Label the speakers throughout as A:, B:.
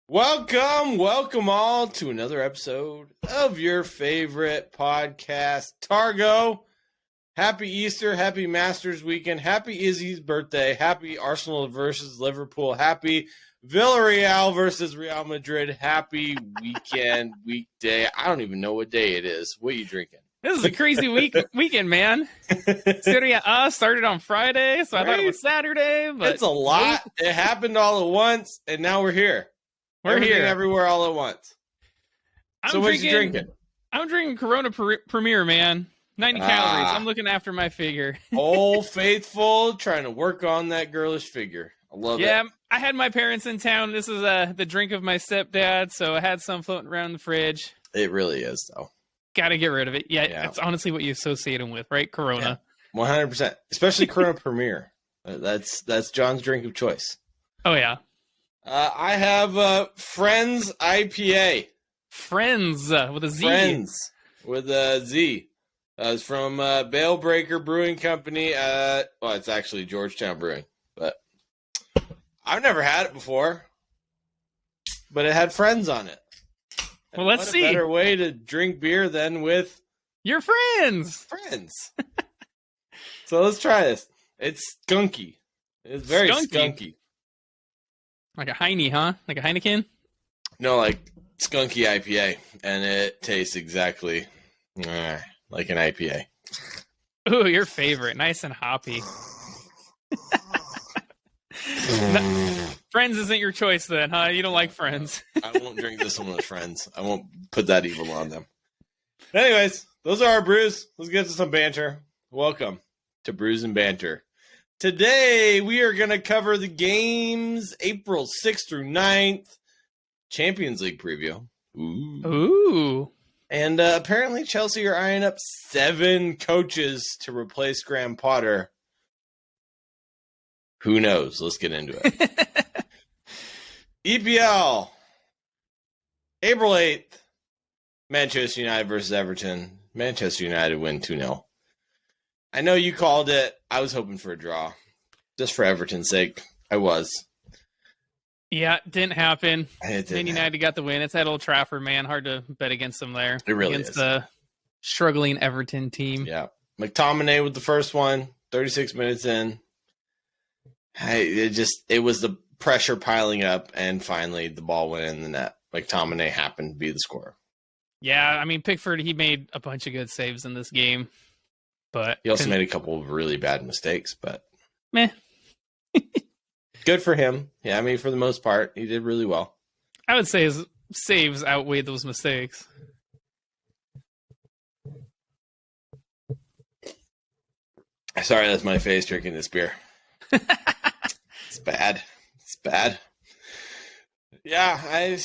A: Welcome all to another episode of your favorite podcast, Targo. Happy Easter, happy Masters weekend, happy Izzy's birthday, happy Arsenal versus Liverpool, happy Villarreal versus Real Madrid, happy weekday. I don't even know what day it is. What are you drinking?
B: This is a crazy weekend, man. Serie A started on Friday, so I thought it was Saturday. But
A: it's a lot. It happened all at once, and now we're here.
B: We're here
A: everywhere all at once. So what you drinking?
B: I'm drinking Corona Premier, man. 90 calories. I'm looking after my figure.
A: Old faithful, trying to work on that girlish figure. I love it.
B: Yeah, I had my parents in town. This is the drink of my stepdad, so I had some floating around the fridge.
A: It really is, though.
B: Got to get rid of it. Yeah, it's honestly what you associate them with, right? Corona.
A: Yeah, 100%. Especially Corona Premier. That's John's drink of choice.
B: Oh, yeah.
A: I have Friends IPA.
B: Friends with a Z.
A: Friends with a Z. It's from Bale Breaker Brewing Company. Well, it's actually Georgetown Brewing, but I've never had it before. But it had Friends on it.
B: Well, let's see.
A: What a better way to drink beer than with
B: your friends.
A: Friends. So let's try this. It's skunky. It's very skunky.
B: Like a Heine, huh? Like a Heineken?
A: No, like skunky IPA. And it tastes exactly like an IPA.
B: Ooh, your favorite. Nice and hoppy. Friends isn't your choice then, huh? You don't like Friends.
A: I won't drink this one with friends. I won't put that evil on them. Anyways, those are our brews. Let's get to some banter. Welcome to Brews and Banter. Today, we are going to cover the games April 6th through 9th. Champions League preview.
B: Ooh.
A: And apparently Chelsea are eyeing up 7 coaches to replace Graham Potter. Who knows? Let's get into it. EPL. April 8th. Manchester United versus Everton. Manchester United win 2-0. I know you called it. I was hoping for a draw. Just for Everton's sake. I was.
B: Yeah, didn't happen.
A: Man
B: United got the win. It's at Old Trafford, man. Hard to bet against them there.
A: It really
B: against
A: is.
B: the struggling Everton team.
A: Yeah. McTominay with the first one. 36 minutes in. It was the pressure piling up, and finally the ball went in the net. McTominay happened to be the scorer.
B: Yeah, I mean, Pickford, he made a bunch of good saves in this game. But
A: he also made a couple of really bad mistakes, but
B: meh.
A: Good for him. Yeah, I mean, for the most part, he did really well.
B: I would say his saves outweighed those mistakes.
A: Sorry, that's my face drinking this beer. It's bad. It's bad. Yeah, I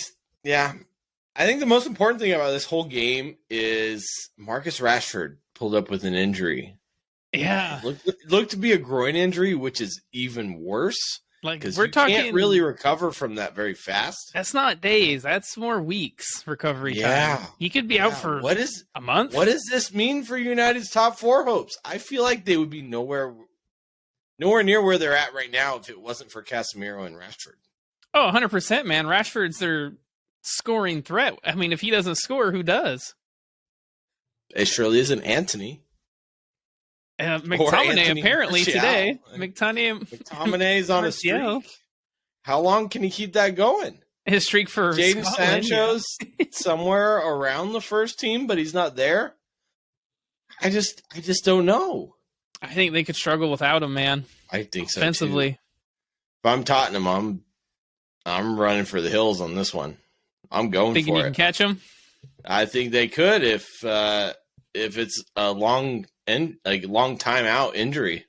A: think the most important thing about this whole game is Marcus Rashford pulled up with an injury.
B: Yeah.
A: Looked to be a groin injury, which is even worse.
B: Like,
A: because you can't really recover from that very fast.
B: That's not days. That's more weeks recovery time. He could be out for a month.
A: What does this mean for United's top 4 hopes? I feel like they would be nowhere near where they're at right now if it wasn't for Casemiro and Rashford.
B: Oh, 100%, man. Rashford's their scoring threat. I mean, if he doesn't score, who does?
A: It surely isn't Anthony.
B: McTominay apparently today.
A: McTominay's on a streak. How long can he keep that going?
B: His streak for
A: Jadon Sancho's somewhere around the first team, but he's not there. I just don't know.
B: I think they could struggle without him, man.
A: I think so
B: offensively.
A: Too. If I'm Tottenham, I'm running for the hills on this one. I'm going
B: Thinking
A: for
B: you
A: it.
B: Can catch him?
A: I think they could if it's a long time out injury.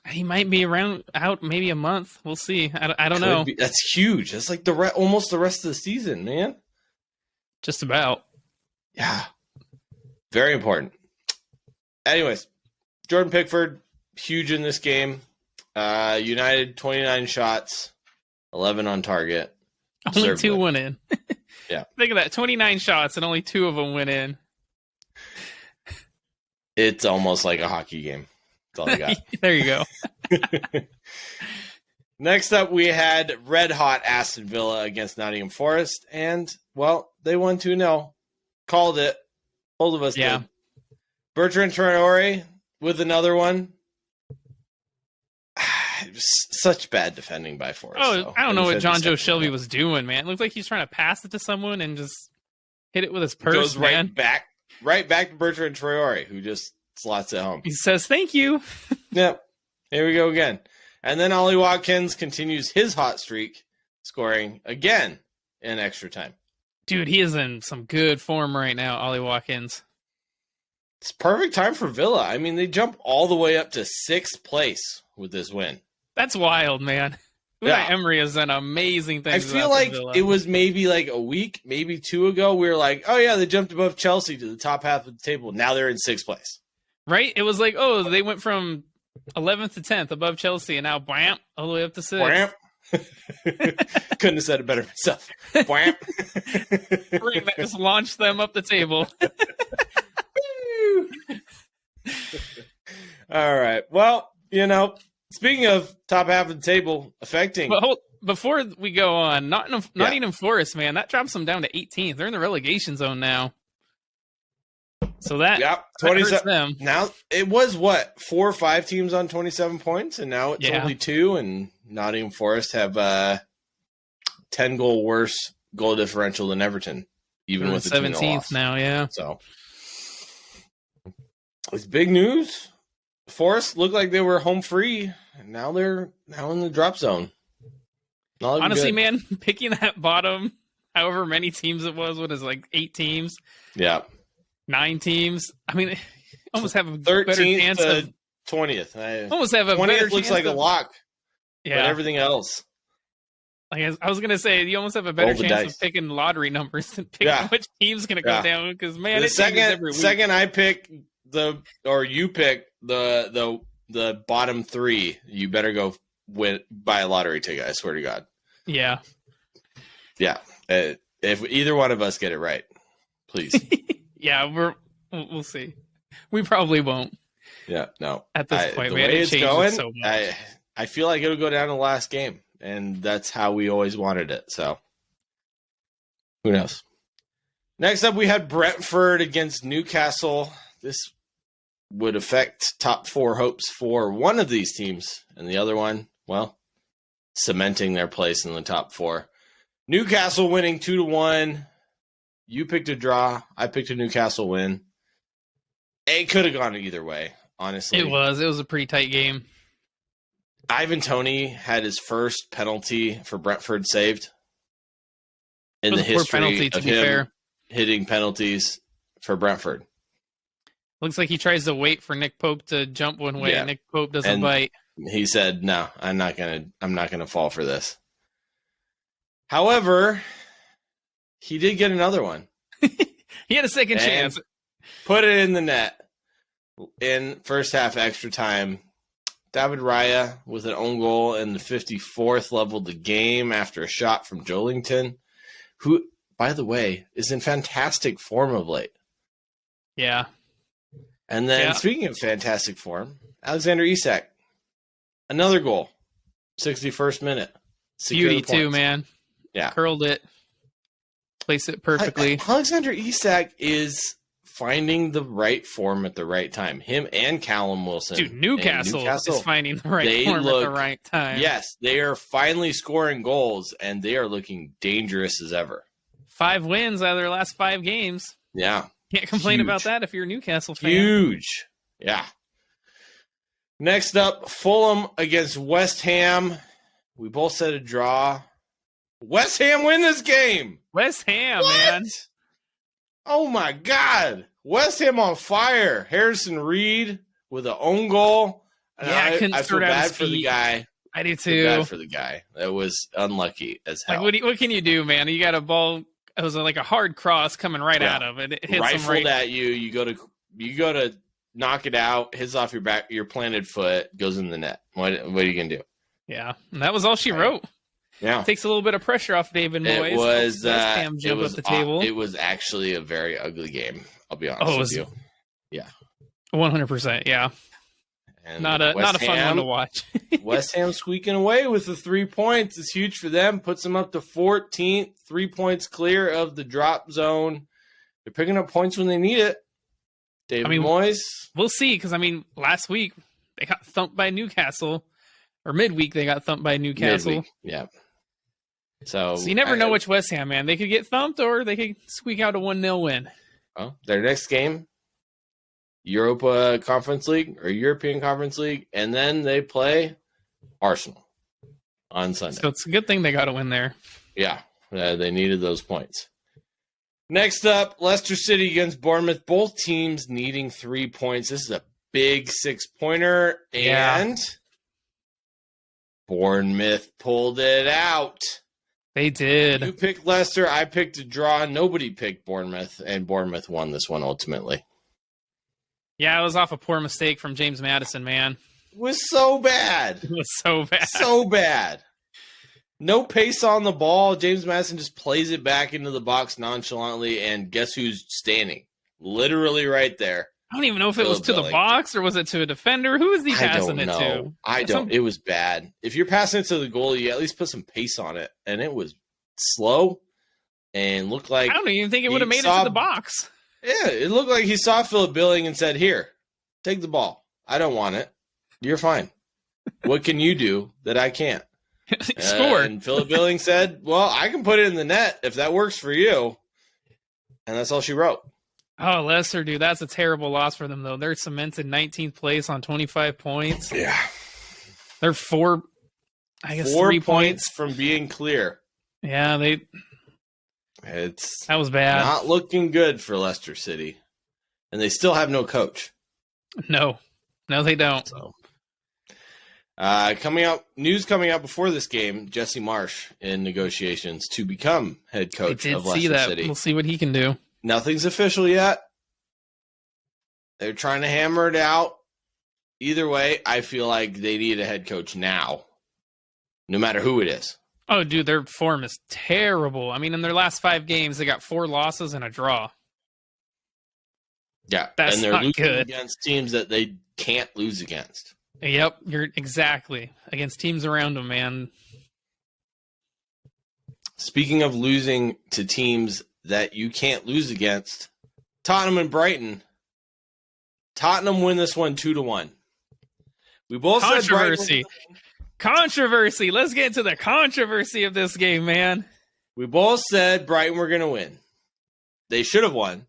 B: He might be out maybe a month. We'll see. I don't know.
A: That's huge. That's like almost the rest of the season, man.
B: Just about.
A: Yeah. Very important. Anyways, Jordan Pickford, huge in this game. United, 29 shots, 11 on target.
B: Only 2 went in.
A: Yeah.
B: Think of that. 29 shots and only 2 of them went in.
A: It's almost like a hockey game. That's all I got.
B: There you go.
A: Next up, we had red hot Aston Villa against Nottingham Forest, and well, they won 2-0. Called it. Both of us did. Bertrand Traore with another one. It was such bad defending by Forest.
B: Oh, I don't know what John Joe Shelby was doing, man. It looked like he's trying to pass it to someone and just hit it with his purse.
A: Goes right back to Bertrand Traore, who just slots it home.
B: He says, "Thank you."
A: Yep. Here we go again. And then Ollie Watkins continues his hot streak, scoring again in extra time.
B: Dude, he is in some good form right now, Ollie Watkins.
A: It's perfect time for Villa. I mean, they jump all the way up to 6th place with this win.
B: That's wild, man. Unai Emery has done amazing things.
A: I feel like it was maybe like a week, maybe 2 ago. We were like, oh, yeah, they jumped above Chelsea to the top half of the table. Now they're in 6th place.
B: Right? It was like, oh, they went from 11th to 10th above Chelsea, and now, bam, all the way up to 6th.
A: Bam. Couldn't have said it better myself. Bam.
B: That just launched them up the table.
A: All right. Well, speaking of top half of the table affecting.
B: But before we go on, Nottingham Forest, man, that drops them down to 18th. They're in the relegation zone now. So that hurts them.
A: Now, it was 4 or 5 teams on 27 points, and now it's only 2, and Nottingham Forest have 10-goal worse goal differential than Everton, even with the
B: 17th now, yeah.
A: So it's big news. Forest looked like they were home free, and now they're in the drop zone.
B: Honestly, man, picking that bottom, however many teams it was, what is it, like 8 teams?
A: Yeah.
B: 9 teams. I mean, almost have a better chance of
A: 20th.
B: Almost have a
A: 20th
B: better
A: looks
B: chance
A: like a lock.
B: Yeah.
A: But everything else.
B: Like I was gonna say, you almost have a better chance of picking lottery numbers than picking which team's gonna go down. Because man, it changes every week.
A: Second I pick you pick the bottom 3, you better go buy a lottery ticket. I swear to God.
B: Yeah.
A: Yeah. If either one of us get it right, please.
B: Yeah, we'll see. We probably won't.
A: Yeah, no.
B: At this point,
A: the
B: man,
A: way it's going,
B: so much.
A: I feel like it'll go down to the last game, and that's how we always wanted it. So, who knows? Next up, we had Brentford against Newcastle. This would affect top 4 hopes for one of these teams, and the other one, well, cementing their place in the top 4. Newcastle winning 2-1. You picked a draw. I picked a Newcastle win. It could have gone either way, honestly.
B: It was a pretty tight game.
A: Ivan Toney had his first penalty for Brentford saved in the history of him hitting penalties for Brentford.
B: Looks like he tries to wait for Nick Pope to jump one way. Yeah. Nick Pope doesn't bite.
A: He said, "No, I'm not gonna fall for this." However, he did get another one.
B: He had a second chance.
A: Put it in the net in first half extra time. David Raya with an own goal in the 54th leveled the game after a shot from Joelinton, who, by the way, is in fantastic form of late.
B: Yeah.
A: And then, speaking of fantastic form, Alexander Isak, another goal, 61st minute.
B: Beauty too, man.
A: Yeah.
B: Curled it. Placed it perfectly.
A: Alexander Isak is finding the right form at the right time. Him and Callum Wilson.
B: Dude, Newcastle is finding the right form at the right time.
A: Yes, they are finally scoring goals, and they are looking dangerous as ever.
B: 5 wins out of their last 5 games.
A: Yeah.
B: Can't complain about that if you're a Newcastle fan.
A: Huge. Yeah. Next up, Fulham against West Ham. We both said a draw. West Ham win this game.
B: West Ham, man.
A: Oh, my God. West Ham on fire. Harrison Reed with an own goal. And I feel bad for the guy.
B: I do too.
A: I feel bad for the guy. That was unlucky as hell.
B: Like, what can you do, man? You got a ball. It was like a hard cross coming right out of it. It hits
A: rifled at you. You go to knock it out. Hits off your back. Your planted foot goes in the net. What are you gonna do?
B: Yeah, and that was all she wrote.
A: Yeah,
B: takes a little bit of pressure off David Moyes.
A: It was
B: jump up the table.
A: It was actually a very ugly game. I'll be honest with you. Yeah,
B: 100%. Yeah.
A: And
B: not a fun one to watch.
A: West Ham squeaking away with the 3 points. It's huge for them. Puts them up to 14th, 3 points clear of the drop zone. They're picking up points when they need it. David Moyes.
B: We'll see, because, last week they got thumped by Newcastle. Or midweek they got thumped by Newcastle.
A: Midweek, yeah. So
B: you never know which West Ham, man. They could get thumped or they could squeak out a 1-0 win.
A: Well, their next game, Europa Conference League or European Conference League, and then they play Arsenal on Sunday.
B: So it's a good thing they got a win there.
A: Yeah, they needed those points. Next up, Leicester City against Bournemouth. Both teams needing 3 points. This is a big 6-pointer, and Bournemouth pulled it out.
B: They did.
A: You picked Leicester. I picked a draw. Nobody picked Bournemouth, and Bournemouth won this one ultimately.
B: Yeah, it was off a poor mistake from James Maddison, man.
A: It was so bad.
B: It was so bad.
A: So bad. No pace on the ball. James Maddison just plays it back into the box nonchalantly, and guess who's standing? Literally right there.
B: I don't even know if it was to the box or was it to a defender. Who was he passing it to?
A: I don't. It was bad. If you're passing it to the goalie, you at least put some pace on it. And it was slow and looked like...
B: I don't even think it would have made it to the box.
A: Yeah, it looked like he saw Philip Billing and said, "Here, take the ball. I don't want it. You're fine. What can you do that I can't?"
B: Score.
A: And Philip Billing said, "Well, I can put it in the net if that works for you." And that's all she wrote.
B: Oh, Leicester, dude, that's a terrible loss for them, though. They're cemented 19th place on 25 points.
A: Yeah.
B: They're 4 3
A: points from being clear.
B: Yeah, that was bad.
A: Not looking good for Leicester City. And they still have no coach.
B: No, they don't.
A: So, news coming out before this game, Jesse Marsch in negotiations to become head coach of Leicester City.
B: We'll see what he can do.
A: Nothing's official yet. They're trying to hammer it out. Either way, I feel like they need a head coach now, no matter who it is.
B: Oh, dude, their form is terrible. In their last 5 games, they got 4 losses and a draw.
A: Yeah,
B: that's
A: and they're
B: not
A: losing
B: good
A: against teams that they can't lose against.
B: Yep, you're exactly against teams around them, man.
A: Speaking of losing to teams that you can't lose against, Tottenham and Brighton. Tottenham win this one 2-1. We both said Brighton.
B: Controversy. Let's get into the controversy of this game, man.
A: We both said Brighton were going to win. They should have won.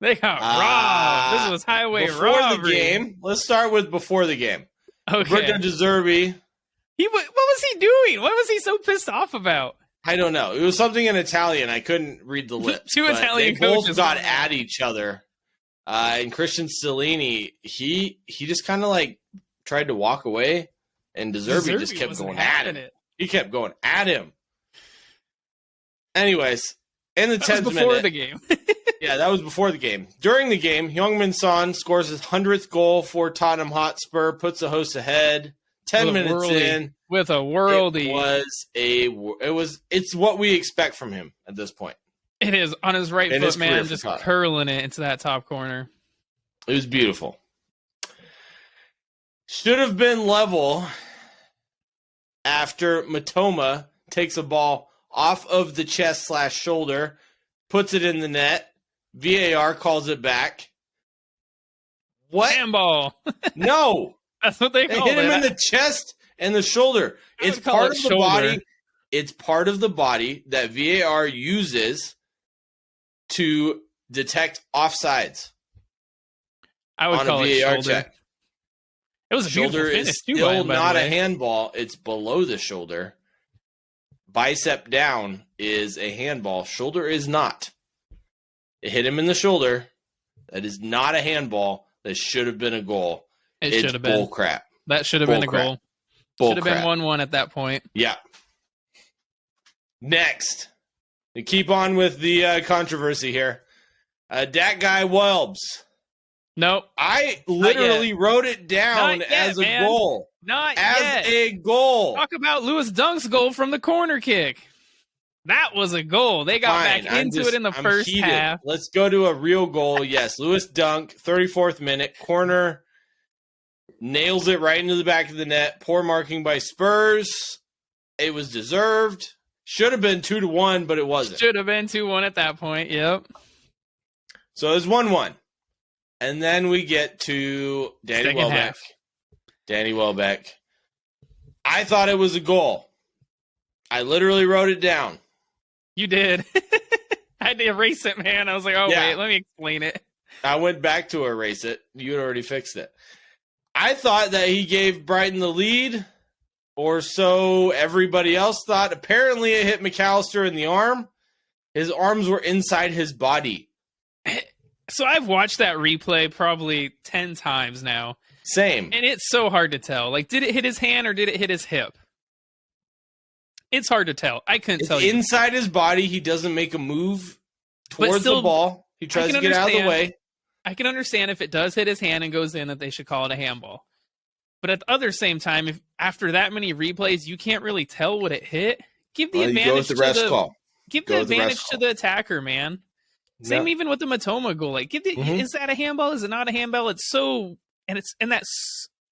B: They got robbed. This was highway
A: before
B: robbery.
A: The game. Let's start with before the game.
B: Okay.
A: Roberto De Zerbi.
B: What was he doing? What was he so pissed off about?
A: I don't know. It was something in Italian. I couldn't read the lips.
B: Two Italian coaches
A: both got at each other. And Christian Stellini, he just kind of tried to walk away, and De Zerbi just kept going at him. He kept going at him. Anyways, in the 10th minute.
B: Before the game.
A: Yeah, that was before the game. During the game, Heung-min Son scores his 100th goal for Tottenham Hotspur, puts the hosts ahead. 10 minutes in.
B: With a worldie.
A: It's what we expect from him at this point.
B: It is. On his right foot, man, just curling it into that top corner.
A: It was beautiful. Should have been level after Matoma takes a ball off of the chest/shoulder, puts it in the net. VAR calls it back. What?
B: Handball.
A: No.
B: That's what they call it.
A: Hit him in the chest and the shoulder. It's part of the body. It's part of the body that VAR uses to detect offsides.
B: I would call it shoulder. Check. It was a
A: shoulder is still not a handball. It's below the shoulder. Bicep down is a handball. Shoulder is not. It hit him in the shoulder. That is not a handball. That should have been a goal.
B: It should have been.
A: Bull crap.
B: That should have been a goal. Should have been 1-1 at that point.
A: Yeah. Next. We keep on with the controversy here. Dat guy Welbs.
B: Nope.
A: I literally wrote it down as a goal.
B: Not
A: as
B: yet.
A: A goal.
B: Talk about Lewis Dunk's goal from the corner kick. That was a goal. They got back into it in the first half.
A: Let's go to a real goal. Yes, Lewis Dunk, 34th minute, corner, nails it right into the back of the net. Poor marking by Spurs. It was deserved. Should have been 2-1, but it wasn't.
B: Should have been 2-1 at that point. Yep.
A: So it was 1-1. And then we get to Danny Welbeck. Danny Welbeck. I thought it was a goal. I literally wrote it down.
B: You did. I had to erase it, man. I was like, wait, let me explain it.
A: I went back to erase it. You had already fixed it. I thought that he gave Brighton the lead, or so everybody else thought. Apparently, it hit McAllister in the arm. His arms were inside his body.
B: So I've watched that replay probably 10 times now.
A: Same.
B: And it's so hard to tell. Like, did it hit his hand or did it hit his hip? It's hard to tell. I couldn't tell you.
A: Inside his body, he doesn't make a move towards the ball. He tries to get out of the way.
B: I can understand if it does hit his hand and goes in that they should call it a handball. But at the other same time, if after that many replays you can't really tell what it hit, give the advantage to the attacker, man. Same even with the Matoma goal. Like, is that a handball? Is it not a handball? It's so, and it's in that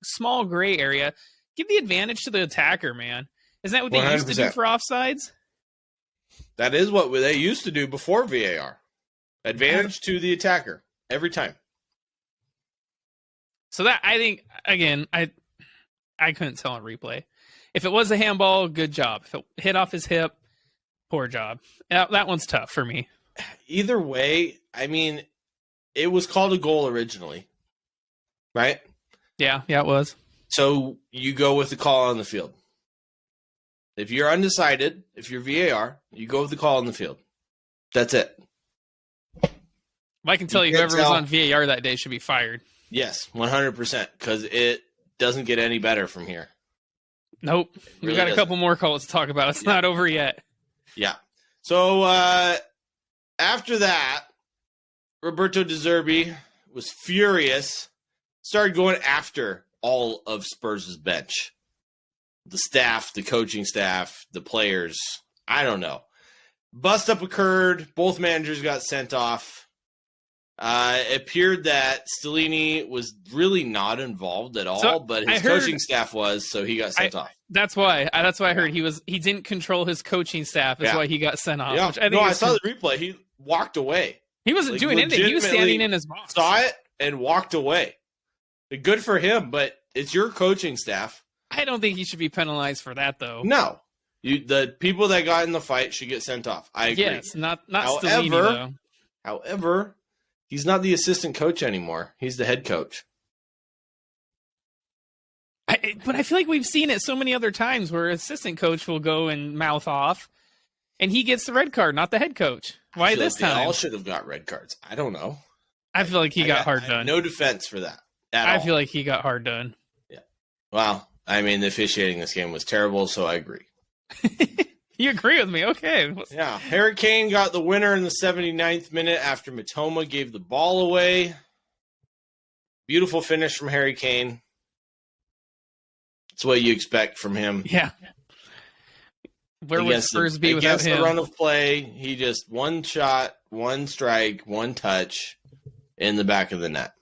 B: small gray area. Give the advantage to the attacker, man. Isn't that what they 100%. Used to do for offsides?
A: That is what they used to do before VAR. Advantage to the attacker every time.
B: So that, I think, again, I couldn't tell on replay. If it was a handball, good job. If it hit off his hip, poor job. That one's tough for me.
A: Either way, I mean, it was called a goal originally, right?
B: Yeah, it was.
A: So you go with the call on the field. If you're undecided, if you're VAR, you go with the call on the field. That's it.
B: I can tell you whoever was on VAR that day should be fired.
A: Yes, 100%, because it doesn't get any better from here.
B: Nope. We've got a couple more calls to talk about. It's not over yet.
A: Yeah. So after that, Roberto De Zerbi was furious, started going after all of Spurs' bench. The staff, the coaching staff, the players. I don't know. Bust up occurred. Both managers got sent off. It appeared that Stellini was really not involved at all, but his coaching staff was, so he got sent off.
B: That's why I heard he didn't control his coaching staff. That's why he got sent off.
A: Yeah.
B: Which I
A: saw the replay. He walked away.
B: He wasn't doing anything. He was standing in his box.
A: Saw it and walked away. Good for him, but it's your coaching staff.
B: I don't think he should be penalized for that, though.
A: No. The people that got in the fight should get sent off. I agree.
B: Yes, not Stellini, though.
A: However, he's not the assistant coach anymore. He's the head coach.
B: But I feel like we've seen it so many other times where assistant coach will go and mouth off, and he gets the red card, not the head coach. Why this time?
A: They all should have got red cards. I don't know.
B: I feel like he got hard done.
A: No defense for that.
B: I feel like he got hard done.
A: Yeah. Well, I mean, the officiating this game was terrible, so I agree.
B: You agree with me? Okay.
A: Yeah. Harry Kane got the winner in the 79th minute after Matoma gave the ball away. Beautiful finish from Harry Kane. That's what you expect from him.
B: Yeah. Where would Spurs be without him?
A: Against the run of play, he just one shot, one strike, one touch in the back of the net.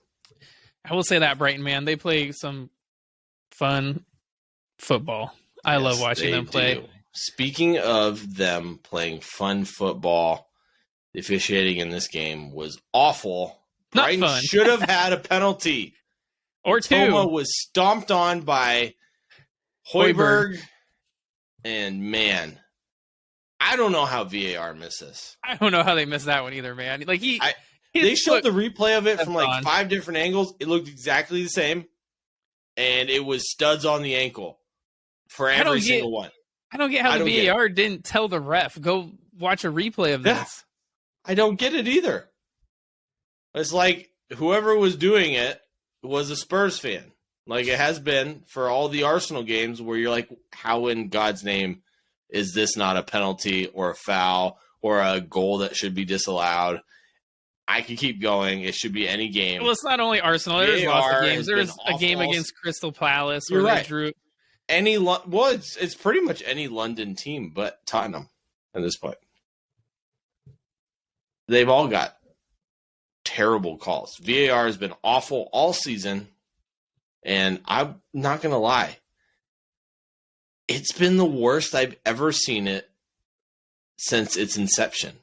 B: I will say that, Brighton, man, they play some fun football. I love watching them play.
A: Do. Speaking of them playing fun football, the officiating in this game was awful. Brighton should have had a penalty.
B: Or two.
A: Toma was stomped on by Højbjerg. And, man, I don't know how VAR missed this.
B: I don't know how they missed that one either, man. Like
A: they showed the replay of it from like 5 different angles. It looked exactly the same. And it was studs on the ankle for every single one.
B: I don't get how the VAR didn't tell the ref, go watch a replay of this.
A: I don't get it either. It's like whoever was doing it was a Spurs fan. Like it has been for all the Arsenal games where you're like, how in God's name is this not a penalty or a foul or a goal that should be disallowed? I could keep going. It should be any game.
B: Well, it's not only Arsenal. There's lots of games. There's a game against Crystal Palace where they drew.
A: It's pretty much any London team but Tottenham at this point. They've all got terrible calls. VAR has been awful all season. And I'm not going to lie. It's been the worst I've ever seen it since its inception.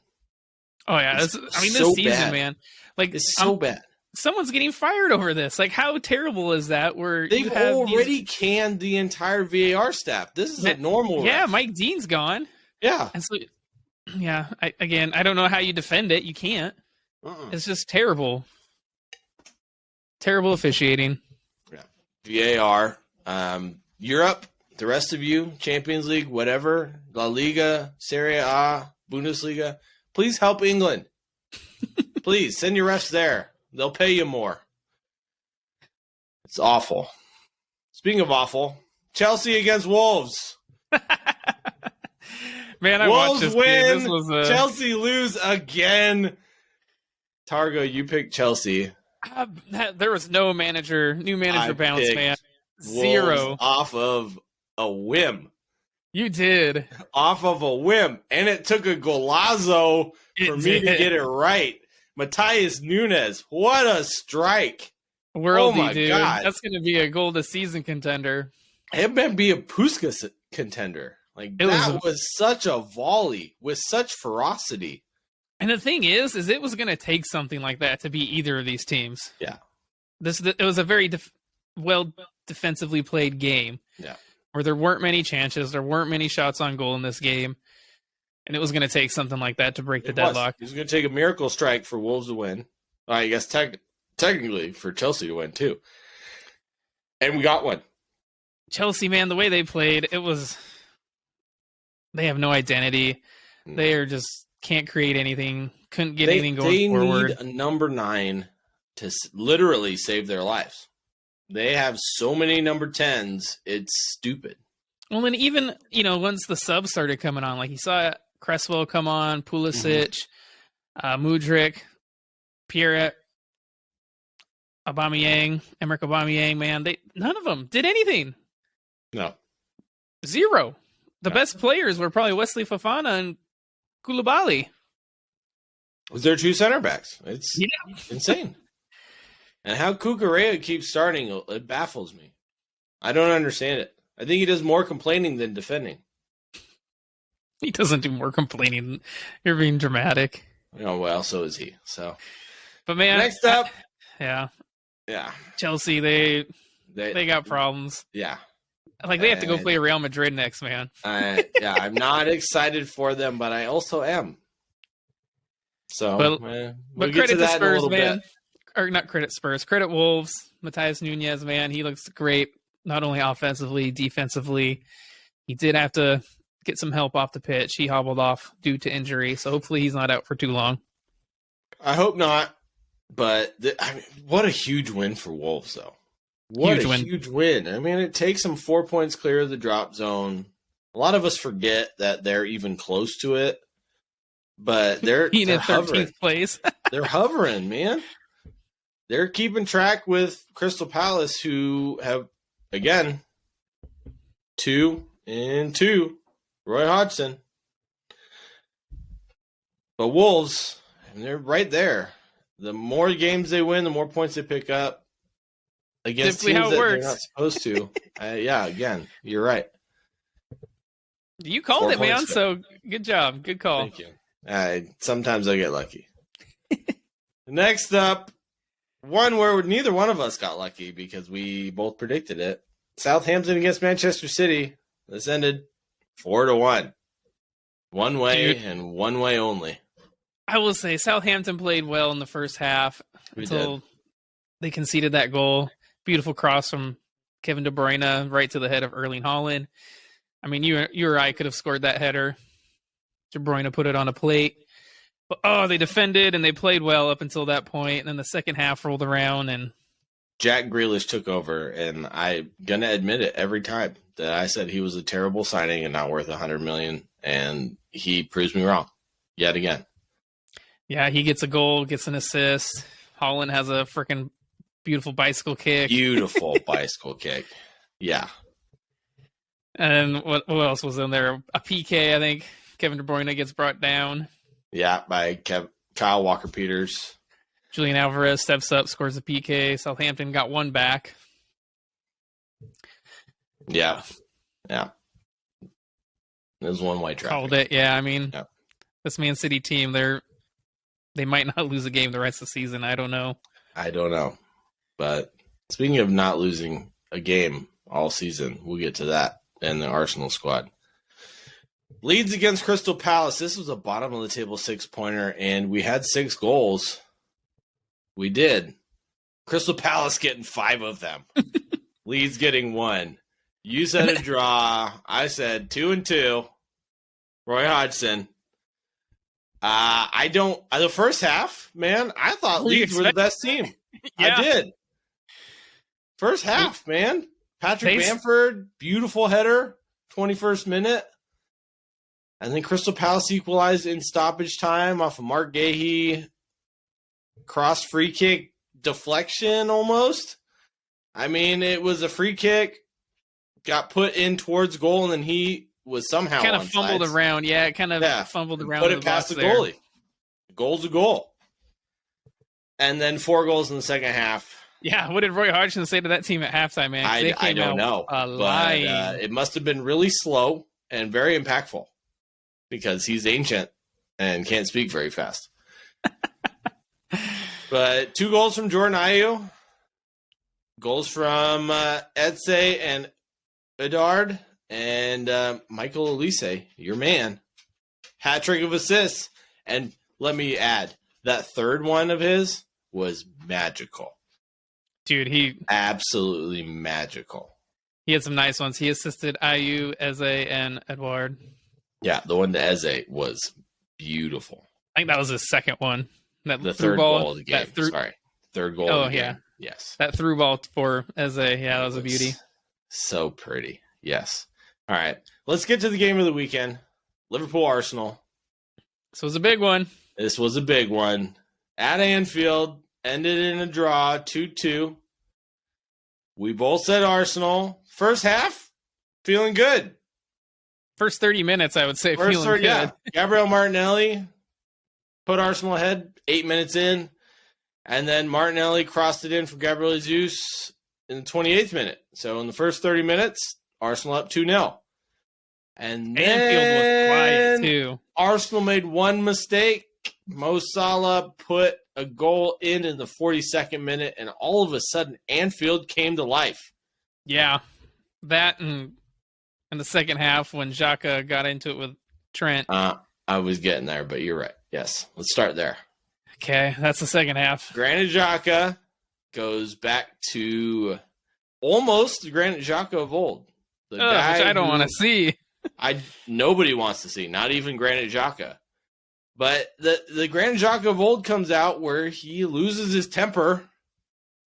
B: Oh, yeah. This
A: so
B: season,
A: bad.
B: man. Like,
A: it's so bad.
B: Someone's getting fired over this. Like, how terrible is that? Where
A: they've already canned the entire VAR staff. This is a normal.
B: Yeah,
A: ref.
B: Mike Dean's gone.
A: Yeah.
B: And so, yeah, I don't know how you defend it. You can't. It's just terrible. Terrible officiating.
A: Yeah. VAR. Europe, the rest of you, Champions League, whatever, La Liga, Serie A, Bundesliga, please help England. Please send your refs there. They'll pay you more. It's awful. Speaking of awful, Chelsea against Wolves.
B: Man, I
A: Wolves
B: watched this
A: win.
B: This was
A: Chelsea lose again. Targo, you picked Chelsea.
B: There was no new manager bounce, man. Zero.
A: Wolves off of a whim.
B: You did.
A: Off of a whim. And it took a golazo for me to get it right. Matthias Nunes. What a strike.
B: Worldy, dude. God. That's going to be a goal this season contender.
A: It might be a Puskas contender. Like, that was such a volley with such ferocity.
B: And the thing is it was going to take something like that to beat either of these teams.
A: Yeah.
B: It was a very well defensively played game.
A: Yeah.
B: Where there weren't many chances, there weren't many shots on goal in this game. And it was going to take something like that to break the deadlock.
A: It was going to take a miracle strike for Wolves to win. I guess technically for Chelsea to win, too. And we got one.
B: Chelsea, man, the way they played, they have no identity. They are just can't create anything, couldn't get anything going forward.
A: They need a number 9 to literally save their lives. They have so many number 10s, it's stupid.
B: Well, and even, once the subs started coming on, like you saw Cresswell come on, Pulisic, Mudryk, Pierre, Aubameyang, Emerick Aubameyang, man, none of them did anything.
A: No.
B: Zero. The best players were probably Wesley Fofana and Koulibaly.
A: Was there 2 center backs? It's insane. And how Cucurella keeps starting, it baffles me. I don't understand it. I think he does more complaining than defending.
B: He doesn't do more complaining. You're being dramatic.
A: Well, so is he. So,
B: but man,
A: next up,
B: yeah, Chelsea, they got problems.
A: Yeah,
B: like they have to go play Real Madrid next, man.
A: I'm not excited for them, but I also am. So,
B: but credit to Spurs, man. Or not credit Spurs, credit Wolves. Matthias Nunes, man, he looks great. Not only offensively, defensively. He did have to get some help off the pitch. He hobbled off due to injury, so hopefully he's not out for too long.
A: I hope not. But what a huge win for Wolves, though. What a huge win. I mean, it takes them 4 points clear of the drop zone. A lot of us forget that they're even close to it. But they're
B: in 13th
A: hovering.
B: place.
A: They're hovering, man. They're keeping track with Crystal Palace, who have, again, 2-2. Roy Hodgson. But Wolves, they're right there. The more games they win, the more points they pick up against teams that they're not supposed to. Again, you're right.
B: You called it, man, so good job. Good call.
A: Thank you. Sometimes I get lucky. Next up, one where neither one of us got lucky because we both predicted it. Southampton against Manchester City. This ended 4-1. One way and one way only.
B: I will say Southampton played well in the first half until they conceded that goal. Beautiful cross from Kevin De Bruyne right to the head of Erling Haaland. I mean, you or I could have scored that header. De Bruyne put it on a plate. But, they defended and they played well up until that point. And then the second half rolled around and
A: Jack Grealish took over. And I'm going to admit it every time that I said he was a terrible signing and not worth $100 million. And he proves me wrong yet again.
B: Yeah, he gets a goal, gets an assist. Haaland has a freaking beautiful bicycle kick.
A: Beautiful bicycle kick. Yeah.
B: And what else was in there? A PK, I think. Kevin De Bruyne gets brought down.
A: Yeah, by Kyle Walker-Peters.
B: Julian Alvarez steps up, scores a PK. Southampton got one back.
A: Yeah. There's one white traffic.
B: Called it. Yeah, I mean, this Man City team, they might not lose a game the rest of the season. I don't know.
A: But speaking of not losing a game all season, we'll get to that and the Arsenal squad. Leeds against Crystal Palace. This was a bottom of the table 6-pointer, and we had 6 goals. We did. Crystal Palace getting 5 of them. Leeds getting 1. You said a draw. I said 2-2. Roy Hodgson. The first half, man, I thought Leeds were the best team. Yeah. I did. First half, man. Patrick Bamford, beautiful header, 21st minute. And then Crystal Palace equalized in stoppage time off of Mark Gahey. Cross free kick deflection almost. I mean, it was a free kick, got put in towards goal, and then he was somehow
B: kind of fumbled around. Yeah, it kind of fumbled around.
A: Put it past the goalie. Goal's a goal. And then 4 goals in the second half.
B: Yeah, what did Roy Hodgson say to that team at halftime, man?
A: I don't know. But it must have been really slow and very impactful because he's ancient and can't speak very fast. But 2 goals from Jordan Ayew. Goals from Eze and Edard and Michael Olise, your man. Hat trick of assists. And let me add, that third one of his was magical.
B: Dude, he
A: absolutely magical.
B: He had some nice ones. He assisted Ayew, Eze, and Edouard.
A: Yeah, the one to Eze was beautiful.
B: I think that was his second one.
A: The third goal of the game. Third goal of the game.
B: Yeah.
A: Yes.
B: That through ball for Eze. Yeah, that was a beauty.
A: So pretty. Yes. All right. Let's get to the game of the weekend. Liverpool-Arsenal.
B: This was a big one.
A: This was a big one. At Anfield, ended in a draw, 2-2. We both said Arsenal. First half, feeling good.
B: First 30 minutes, I would say, feeling good. Yeah.
A: Gabriel Martinelli put Arsenal ahead 8 minutes in. And then Martinelli crossed it in for Gabriel Jesus in the 28th minute. So in the first 30 minutes, Arsenal up 2-0. And then
B: Anfield was quiet, too.
A: Arsenal made one mistake. Mo Salah put a goal in the 42nd minute, and all of a sudden, Anfield came to life.
B: Yeah, that and in the second half when Xhaka got into it with Trent.
A: I was getting there, but you're right. Yes, let's start there.
B: Okay, that's the second half.
A: Granit Xhaka goes back to almost the Granit Xhaka of old. The guy
B: which I don't want to see.
A: Nobody wants to see, not even Granit Xhaka. But the Granit Xhaka of old comes out where he loses his temper,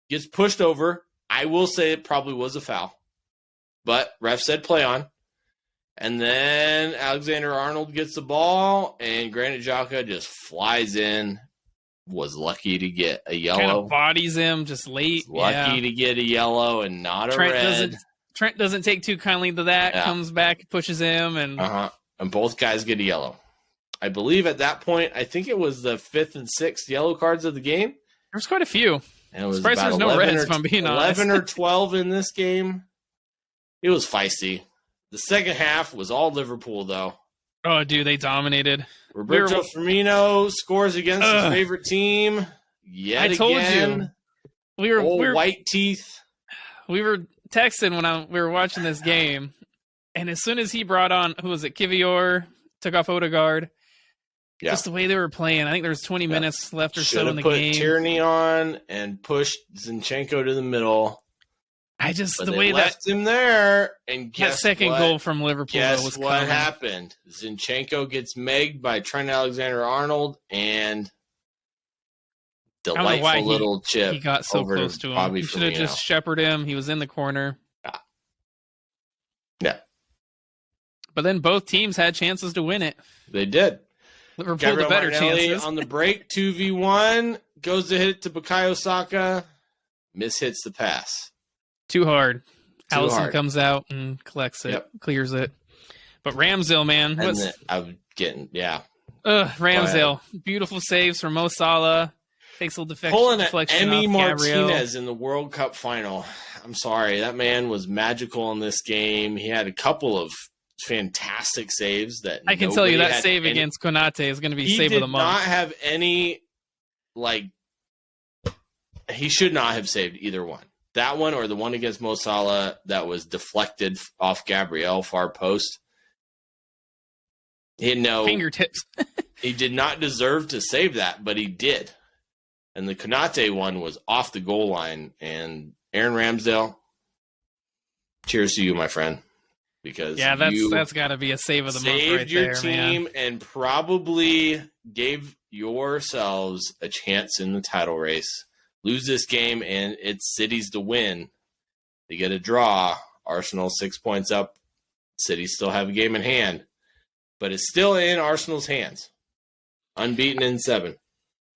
A: gets pushed over. I will say it probably was a foul, but ref said play on. And then Alexander-Arnold gets the ball, and Granit Xhaka just flies in. Was lucky to get a yellow.
B: Kind of bodies him just late.
A: Lucky to get a yellow and not a red.
B: Trent doesn't take too kindly to that. Yeah. Comes back, pushes him, and
A: both guys get a yellow. I believe at that point, I think it was the 5th and 6th yellow cards of the game.
B: There was quite a few.
A: And it was
B: surprised there's no reds, if I'm being honest.
A: 11 or 12 in this game. It was feisty. The second half was all Liverpool, though.
B: Oh, dude, they dominated.
A: Roberto Firmino scores against his favorite team. Yet
B: I told
A: again.
B: You. We were
A: white teeth.
B: We were texting when we were watching this game, and as soon as he brought on, who was it, Kivior, took off Odegaard, just the way they were playing, I think there was 20 minutes left or so in the game.
A: Should have put Tierney on and pushed Zinchenko to the middle.
B: The way
A: left him there, and guess
B: that second goal from Liverpool was
A: what
B: coming.
A: Happened? Zinchenko gets megged by Trent Alexander-Arnold, and delightful little chip.
B: He got so close to him. He should have just shepherded him. He was in the corner.
A: Yeah.
B: But then both teams had chances to win it.
A: They did.
B: Liverpool
A: Gabriel
B: the better
A: Martinelli
B: chances.
A: On the break, 2v1, goes to hit it to Bukayo Saka, mishits the pass.
B: Too hard. Allison comes out and collects it, clears it. But Ramsdale, man.
A: I'm getting,
B: Ramsdale. Beautiful saves from Mo Salah. Takes a little
A: pulling
B: deflection
A: Emi
B: off
A: Martinez in the World Cup final. I'm sorry, that man was magical in this game. He had a couple of fantastic saves that
B: I can tell you that save against Konate is going to be save of the month.
A: He did not have any, he should not have saved either one. That one or the one against Mo Salah that was deflected off Gabriel far post. He had no
B: fingertips.
A: He did not deserve to save that, but he did. And the Konate one was off the goal line. And Aaron Ramsdale, cheers to you, my friend. Because
B: that's got to be a save of the month right there,
A: saved your team and probably gave yourselves a chance in the title race. Lose this game and it's City's to win. They get a draw. Arsenal 6 points up. City still have a game in hand. But it's still in Arsenal's hands. Unbeaten in 7.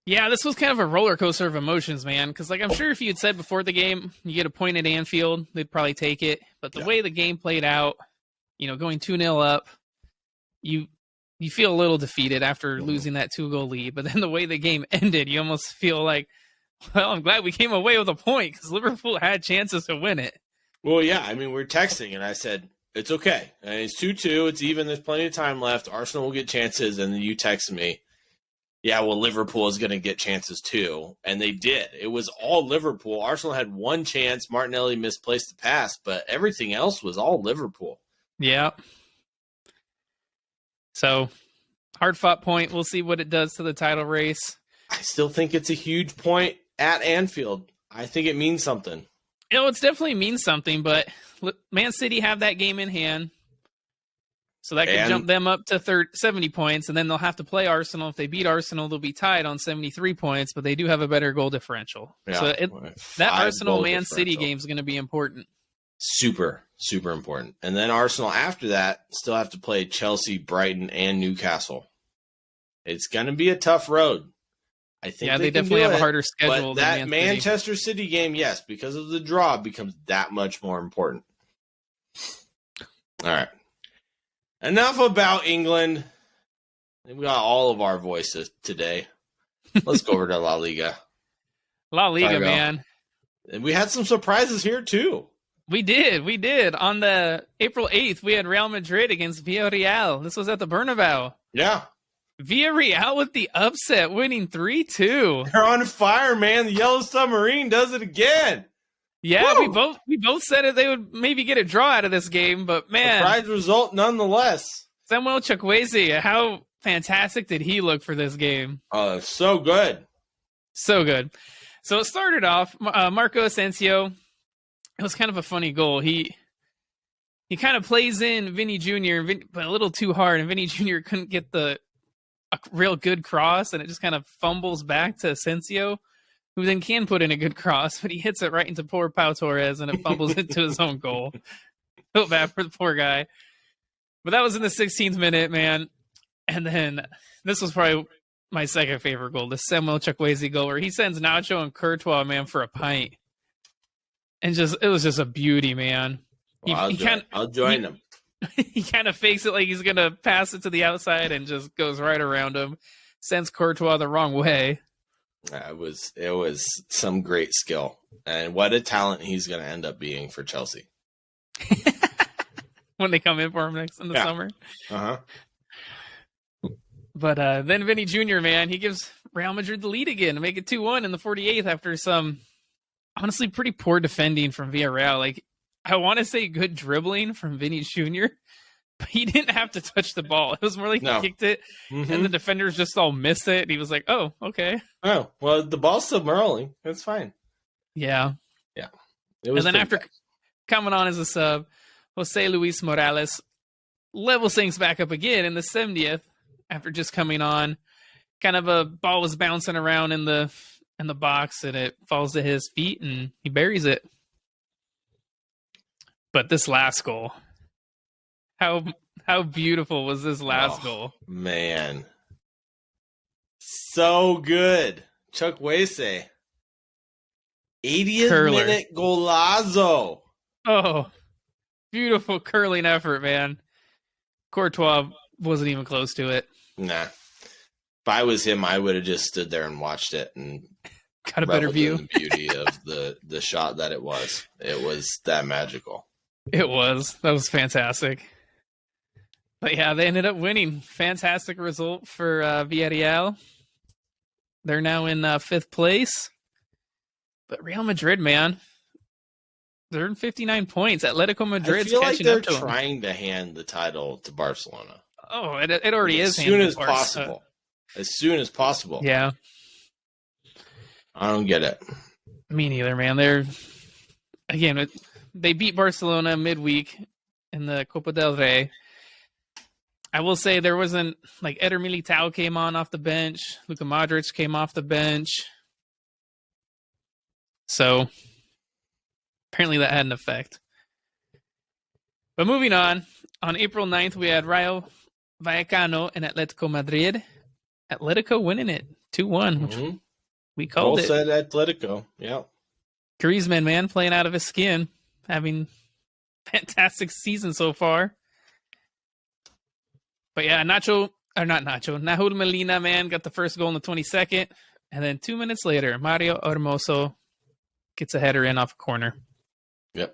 B: Yeah, this was kind of a roller coaster of emotions, man. Because I'm sure if you had said before the game, you get a point at Anfield, they'd probably take it. But the way the game played out, going 2-0 up, you feel a little defeated after losing that 2-goal lead. But then the way the game ended, you almost feel like, well, I'm glad we came away with a point because Liverpool had chances to win it.
A: Well, yeah, we're texting, and I said, it's okay. And it's 2-2. It's even. There's plenty of time left. Arsenal will get chances. And then you text me, yeah, well, Liverpool is going to get chances too. And they did. It was all Liverpool. Arsenal had one chance. Martinelli misplaced the pass, but everything else was all Liverpool.
B: Yeah. So, hard-fought point. We'll see what it does to the title race.
A: I still think it's a huge point at Anfield. I think it means something.
B: It definitely means something, but Man City have that game in hand. So that could jump them up to 70 points, and then they'll have to play Arsenal. If they beat Arsenal, they'll be tied on 73 points, but they do have a better goal differential. Yeah, so that Arsenal-Man City game is going to be important.
A: Super, super important. And then Arsenal, after that, still have to play Chelsea, Brighton, and Newcastle. It's going to be a tough road. I think
B: they definitely have a harder schedule
A: than that Manchester City game, yes, because of the draw, becomes that much more important. All right. Enough about England. We got all of our voices today. Let's go over to La Liga.
B: La Liga, man.
A: And we had some surprises here, too.
B: We did. On the April 8th, we had Real Madrid against Villarreal. This was at the Bernabeu.
A: Yeah.
B: Villarreal with the upset, winning 3-2.
A: They're on fire, man. The Yellow Submarine does it again.
B: Yeah, woo! we both said it. They would maybe get a draw out of this game, but man,
A: surprise result nonetheless.
B: Samuel Chukwueze, how fantastic did he look for this game?
A: Oh, so good,
B: so good. So it started off. Marco Asensio. It was kind of a funny goal. He kind of plays in Vinny Jr. But a little too hard, and Vinny Jr. couldn't get a real good cross, and it just kind of fumbles back to Asensio, who then can put in a good cross, but he hits it right into poor Pau Torres, and it fumbles into his own goal. Felt bad for the poor guy. But that was in the 16th minute, man. And then this was probably my second favorite goal, the Samuel Chukwueze goal, where he sends Nacho and Courtois, man, for a pint. And it was just a beauty, man.
A: Well, I'll join him.
B: He kind of fakes it like he's going to pass it to the outside and just goes right around him. Sends Courtois the wrong way.
A: It was some great skill. And what a talent he's going to end up being for Chelsea.
B: When they come in for him next in the summer.
A: Uh-huh.
B: But then Vinny Jr., man, he gives Real Madrid the lead again to make it 2-1 in the 48th after some honestly pretty poor defending from Villarreal. Like, I want to say good dribbling from Vinny Jr., but he didn't have to touch the ball. It was more like he kicked it, and the defenders just all missed it. And he was like, oh, okay.
A: Oh, well, the ball's still rolling. That's fine.
B: Yeah.
A: Yeah.
B: And then after coming on as a sub, Jose Luis Morales levels things back up again in the 70th after just coming on. Kind of a ball was bouncing around in the box, and it falls to his feet, and he buries it. But this last goal, how beautiful was this last goal?
A: Man. So good. Chukwueze. 80th minute golazo.
B: Oh, beautiful curling effort, man. Courtois wasn't even close to it.
A: Nah. If I was him, I would have just stood there and watched it and
B: got a better view.
A: The beauty of the shot that it was. It was that magical.
B: It was. That was fantastic. But yeah, they ended up winning. Fantastic result for Villarreal. They're now in 5th place. But Real Madrid, man, they're in 59 points. Atletico Madrid's catching up to them.
A: I feel like they're trying to hand the title to Barcelona.
B: Oh, it already is.
A: As soon as possible. As soon as possible.
B: Yeah.
A: I don't get it.
B: Me neither, man. They beat Barcelona midweek in the Copa del Rey. I will say there wasn't, like, Eder Militao came on off the bench. Luka Modric came off the bench. So, apparently that had an effect. But moving on April 9th, we had Rayo Vallecano and Atletico Madrid. Atletico winning it 2-1, which we called it.
A: Both said Atletico, yeah.
B: Griezmann, man, playing out of his skin, having fantastic season so far. But yeah, Nahul Molina, man, got the first goal in the 22nd. And then 2 minutes later, Mario Hermoso gets a header in off a corner.
A: Yep.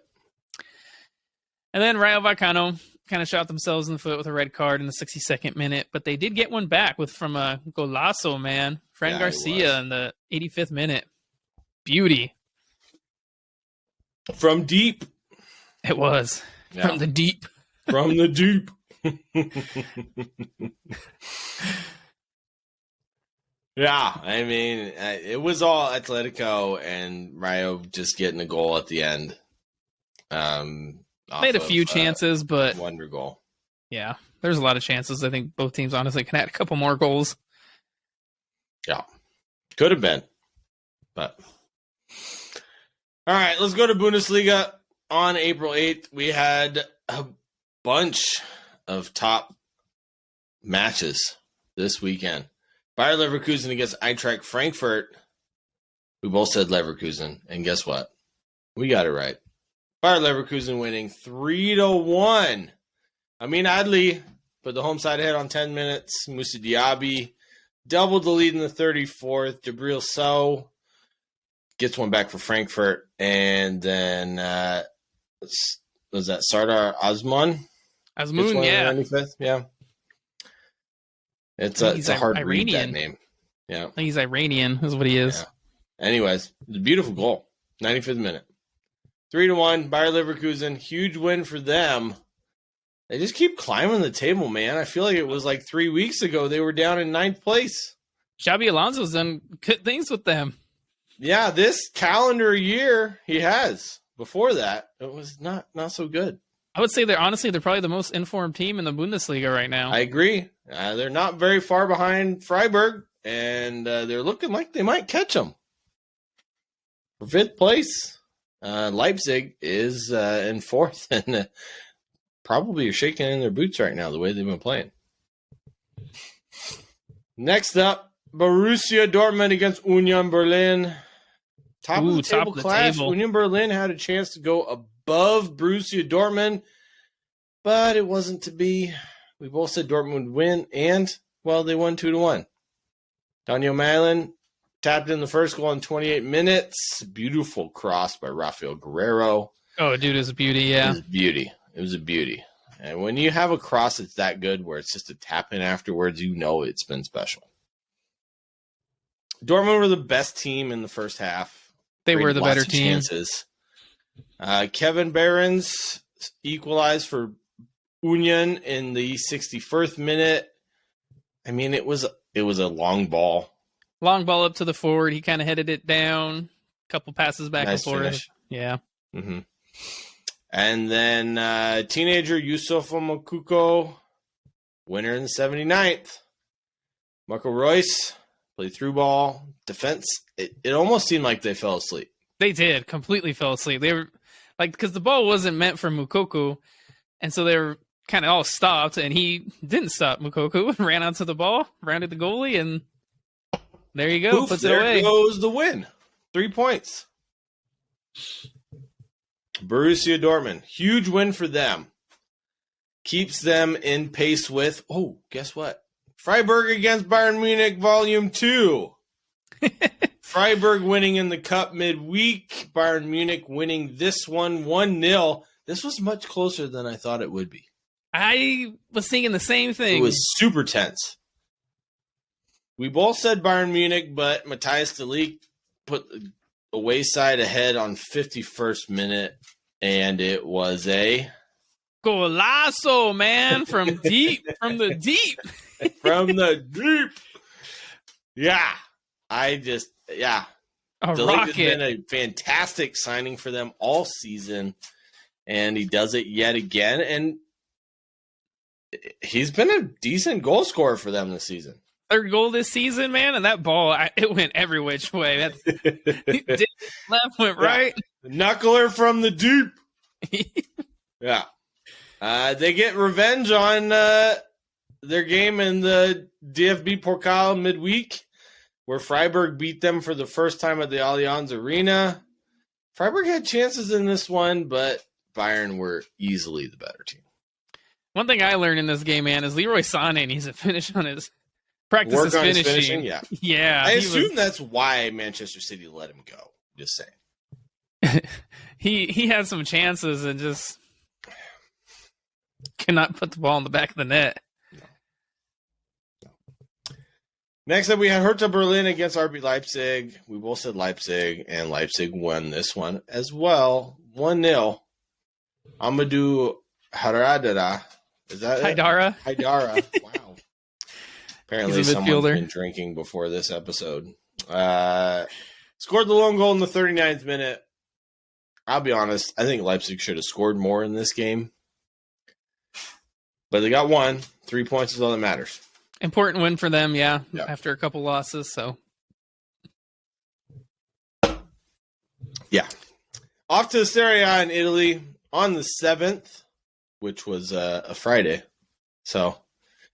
B: And then Rayo Vallecano kind of shot themselves in the foot with a red card in the 62nd minute, but they did get one back from a golazo, man. Fran Garcia in the 85th minute. Beauty.
A: From deep.
B: It was. Yeah. From the deep.
A: From the deep. Yeah, I mean, it was all Atletico and Rayo just getting a goal at the end.
B: Made a few chances, but
A: wonder goal.
B: Yeah, there's a lot of chances. I think both teams honestly can add a couple more goals.
A: Yeah, could have been, but all right. Let's go to Bundesliga. On April 8th, we had a bunch of top matches this weekend. Bayer Leverkusen against Eintracht Frankfurt. We both said Leverkusen, and guess what? We got it right. Bayer Leverkusen winning 3-1. Amin Adli put the home side ahead on 10 minutes. Moussa Diaby doubled the lead in the 34th. Djibril Sow gets one back for Frankfurt. And then, was that Sardar Azmoun?
B: Azmoun, yeah.
A: 95th? Yeah. It's a hard read, that name. Yeah.
B: I think he's Iranian, is what he is.
A: Yeah. Anyways, it's a beautiful goal. 95th minute. 3-1, Bayer Leverkusen. Huge win for them. They just keep climbing the table, man. I feel like it was like 3 weeks ago they were down in 9th place.
B: Xabi Alonso's done good things with them.
A: Yeah, this calendar year he has. Before that, it was not so good.
B: I would say they're probably the most informed team in the Bundesliga right now.
A: I agree. They're not very far behind Freiburg, and they're looking like they might catch them. For 5th place, Leipzig is in 4th, and probably are shaking in their boots right now the way they've been playing. Next up, Borussia Dortmund against Union Berlin. Top of the table clash. Union Berlin had a chance to go above Borussia Dortmund, but it wasn't to be. We both said Dortmund would win, and, well, they won 2-1. Daniel Malin tapped in the first goal in 28 minutes. Beautiful cross by Rafael Guerrero.
B: Oh, dude, it was a beauty, yeah.
A: It was a beauty. And when you have a cross that's that good where it's just a tap in afterwards, you know it's been special. Dortmund were the best team in the first half.
B: They were the better team.
A: Kevin Behrens equalized for Union in the 61st minute. I mean, it was a long ball.
B: Long ball up to the forward. He kind of headed it down. Couple passes back and forth.
A: Finish.
B: Yeah.
A: Mm-hmm. And then teenager Yusuf Mokuko, winner in the 79th. Marco Reus played through ball. Defense, it almost seemed like they fell asleep.
B: They did. Completely fell asleep. They were like, because the ball wasn't meant for Moukoko, and so they were kind of all stopped, and he didn't stop Moukoko and ran onto the ball, rounded the goalie, and there you go.
A: Poof,
B: puts it away.
A: There goes the win. 3 points. Borussia Dortmund, huge win for them. Keeps them in pace with, guess what? Freiburg against Bayern Munich, Volume 2. Freiburg winning in the cup midweek. Bayern Munich winning this one 1-0. This was much closer than I thought it would be.
B: I was thinking the same thing.
A: It was super tense. We both said Bayern Munich, but Matthias de Ligt put the away side ahead on 51st minute, and it was a
B: golazo, man, from deep, from the deep.
A: From the deep. Yeah. De Ligt has been a fantastic signing for them all season, and he does it yet again, and he's been a decent goal scorer for them this season.
B: Third goal this season, man, and that ball, it went every which way. Left, went right.
A: Knuckler from the deep. Yeah. They get revenge on their game in the DFB Pokal midweek, where Freiburg beat them for the first time at the Allianz Arena. Freiburg had chances in this one, but Bayern were easily the better team.
B: One thing I learned in this game, man, is Leroy Sané needs to finish on his practice his finishing.
A: Yeah.
B: Yeah.
A: I assume that's why Manchester City let him go. Just saying.
B: he had some chances and just cannot put the ball in the back of the net.
A: No. Next up, we had Hertha Berlin against RB Leipzig. We both said Leipzig, and Leipzig won this one as well. 1-0. Amadou Haidara. Is that
B: Haidara?
A: Haidara. Wow. Apparently someone's been drinking before this episode. Scored the lone goal in the 39th minute. I'll be honest, I think Leipzig should have scored more in this game. But they got 1. 3 points is all that matters.
B: Important win for them, yeah. After a couple losses, so.
A: Yeah. Off to the Serie A in Italy on the 7th, which was a Friday. So,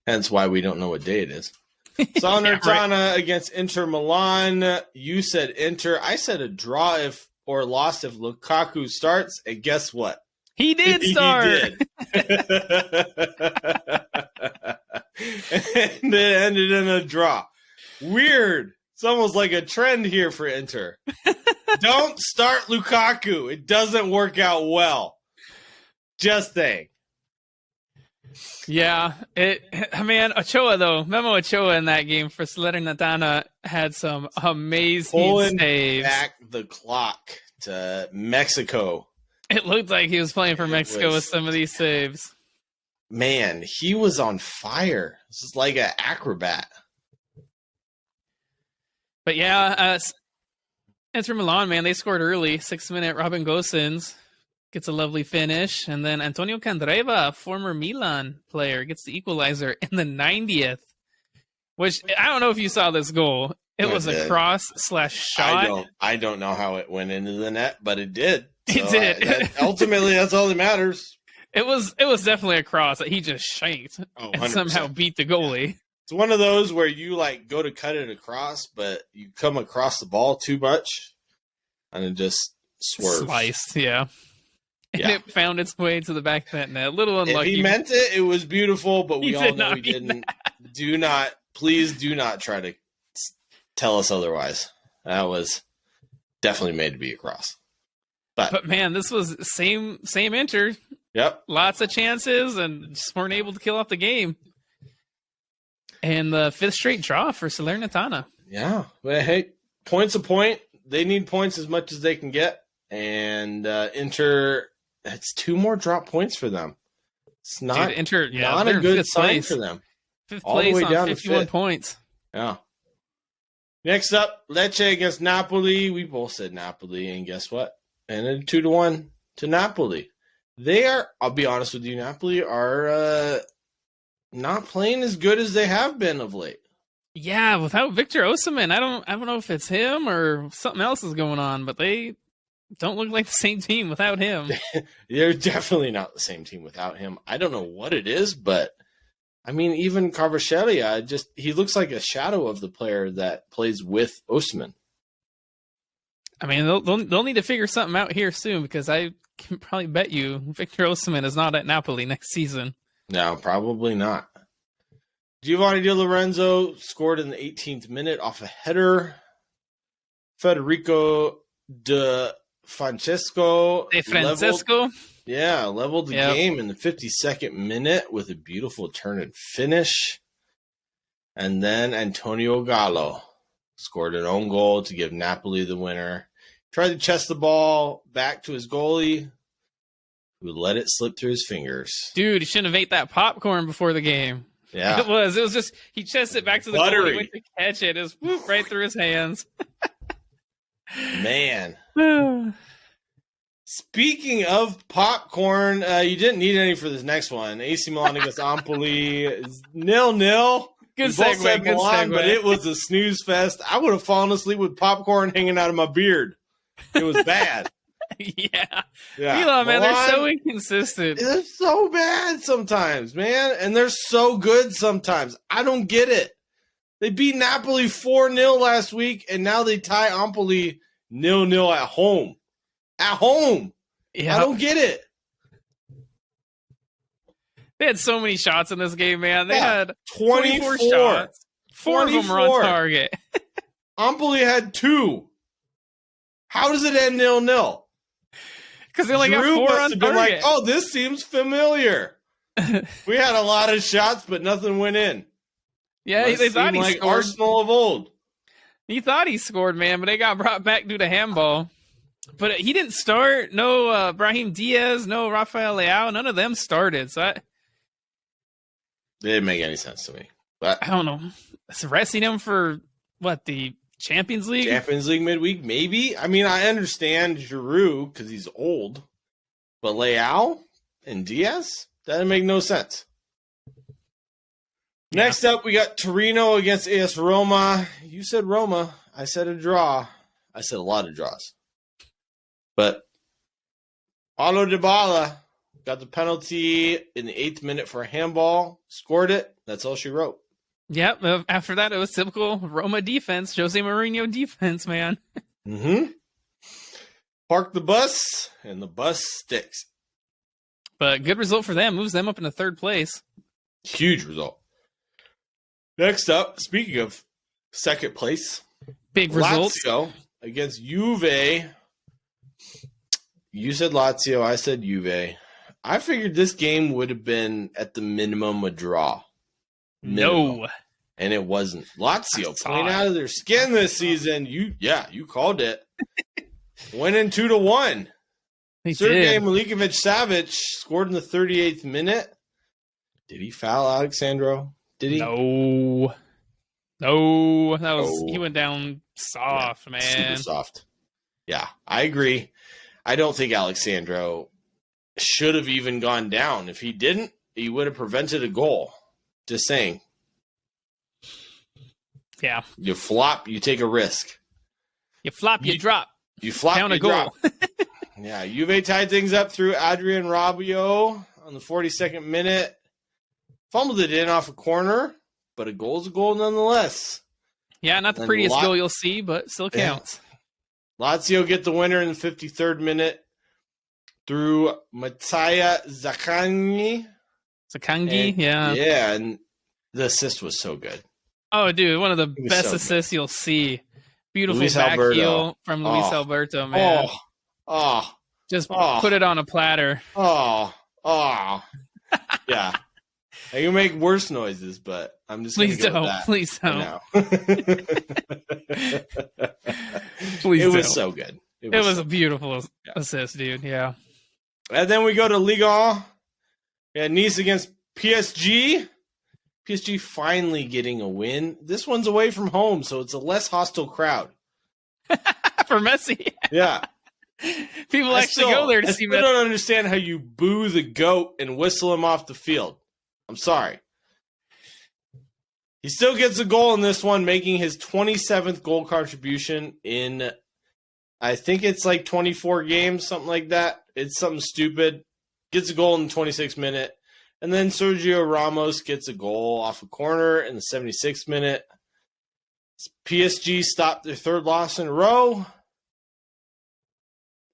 A: hence why we don't know what day it is. Salernitana against Inter Milan. You said Inter. I said a draw or loss if Lukaku starts. And guess what?
B: He did start.
A: He did. And it ended in a draw. Weird. It's almost like a trend here for Inter. Don't start Lukaku. It doesn't work out well. Just saying.
B: Yeah, man, Ochoa though, Memo Ochoa in that game for Salernitana had some amazing
A: Pulling
B: saves.
A: Back the clock to Mexico.
B: It looked like he was playing for Mexico with some of these saves.
A: Man, he was on fire. This is like an acrobat.
B: But yeah, Inter Milan, man, they scored early. 6-minute Robin Gosens gets a lovely finish. And then Antonio Candreva, former Milan player, gets the equalizer in the 90th. Which, I don't know if you saw this goal. It was a cross/shot.
A: I don't know how it went into the net, but it did.
B: So it did.
A: Ultimately, that's all that matters.
B: It was definitely a cross that he just shanked and somehow beat the goalie.
A: It's one of those where you go to cut it across, but you come across the ball too much, and it just swerves. Sliced,
B: yeah. And it found its way to the back of that net. A little unlucky.
A: If he meant it, it was beautiful, but we all know he didn't. Please do not try to tell us otherwise. That was definitely made to be a cross.
B: But man, this was same Inter.
A: Yep.
B: Lots of chances and just weren't able to kill off the game. And the 5th straight draw for Salernitana.
A: Yeah. Well, hey, point's a point. They need points as much as they can get. And Inter, it's 2 more drop points for them. It's not,
B: Inter,
A: not a good sign for them.
B: 5th place the way down on 51 points.
A: Yeah. Next up, Lecce against Napoli. We both said Napoli, and guess what? Ended 2-1 to Napoli. They are, I'll be honest with you, Napoli are not playing as good as they have been of late.
B: Yeah, without Victor Osimhen, I don't know if it's him or something else is going on, but they don't look like the same team without him.
A: They're definitely not the same team without him. I don't know what it is, but I mean, even Kvaratskhelia, he looks like a shadow of the player that plays with Osimhen.
B: I mean, they'll need to figure something out here soon, because I can probably bet you Victor Osimhen is not at Napoli next season.
A: No, probably not. Giovanni Di Lorenzo scored in the 18th minute off a header. Federico De Francesco leveled the game in the 52nd minute with a beautiful turn and finish. And then Antonio Gallo scored an own goal to give Napoli the winner. Tried to chest the ball back to his goalie, who let it slip through his fingers.
B: Dude, he shouldn't have ate that popcorn before the game.
A: Yeah.
B: It was just, he chested it back to the goalie, went to catch it. It was right through his hands.
A: Man. Speaking of popcorn, you didn't need any for this next one. AC Milan against Empoli is 0-0.
B: Good segue.
A: But it was a snooze fest. I would have fallen asleep with popcorn hanging out of my beard. It was bad.
B: Yeah. Milan, man, they're so inconsistent.
A: They're so bad sometimes, man. And they're so good sometimes. I don't get it. They beat Napoli 4-0 last week, and now they tie Empoli 0-0 at home. At home. Yeah. I don't get it.
B: They had so many shots in this game, man. They had
A: 24
B: shots. 4 of them were on target.
A: Empoli had 2. How does it end 0-0?
B: Because they only got 4 on target.
A: Like, oh, this seems familiar. We had a lot of shots, but nothing went in.
B: Yeah, they thought he scored.
A: Arsenal of old.
B: He thought he scored, man, but they got brought back due to handball. But he didn't start. No Brahim Diaz, no Rafael Leao. None of them started. So it
A: didn't make any sense to me. But
B: I don't know. It's resting him for what, the Champions League?
A: Champions League midweek, maybe. I mean, I understand Giroud because he's old, but Leao and Diaz, that doesn't make no sense. Yeah. Next up, we got Torino against AS Roma. You said Roma. I said a draw. I said a lot of draws. But Paulo Dybala got the penalty in the 8th minute for a handball, scored it. That's all she wrote.
B: Yep. After that, it was typical Roma defense, Jose Mourinho defense, man.
A: Mm-hmm. Park the bus, and the bus sticks.
B: But good result for them. Moves them up into 3rd place.
A: Huge result. Next up, speaking of 2nd place,
B: big results.
A: Lazio against Juve. You said Lazio, I said Juve. I figured this game would have been at the minimum a draw.
B: No.
A: And it wasn't. Lazio playing out of their skin this season. You called it. Winning 2-1. Sergej Milinkovic-Savic scored in the 38th minute. Did he foul Alexandro? Did he?
B: No. That was he went down soft, man.
A: Super soft. Yeah, I agree. I don't think Alexandro should have even gone down. If he didn't, he would have prevented a goal. Just saying.
B: Yeah.
A: You flop, you take a risk.
B: You flop, you drop.
A: You flop,
B: count
A: you drop. Yeah, Juve tied things up through Adrian Rabiot on the 42nd minute. Fumbled it in off a corner, but a goal's a goal nonetheless.
B: Yeah, not the prettiest goal you'll see, but still counts.
A: Lazio get the winner in the 53rd minute through Mattia Zaccagni.
B: Yeah.
A: Yeah, and the assist was so good.
B: Oh, dude, one of the best assists you'll see. Beautiful back heel from Luis Alberto, man. Just put it on a platter.
A: Yeah. I can make worse noises, but I'm just going to go with that.
B: Please don't.
A: Please don't. It was so good.
B: It was a beautiful assist, dude. Yeah.
A: And then we go to Ligue 1. Yeah, Nice against PSG. PSG finally getting a win. This one's away from home, so it's a less hostile crowd.
B: For Messi.
A: Yeah.
B: People actually go there to see Messi.
A: I don't understand how you boo the GOAT and whistle him off the field. I'm sorry. He still gets a goal in this one, making his 27th goal contribution in, I think it's like 24 games, something like that. It's something stupid. Gets a goal in the 26th minute. And then Sergio Ramos gets a goal off a corner in the 76th minute. PSG stopped their 3rd loss in a row.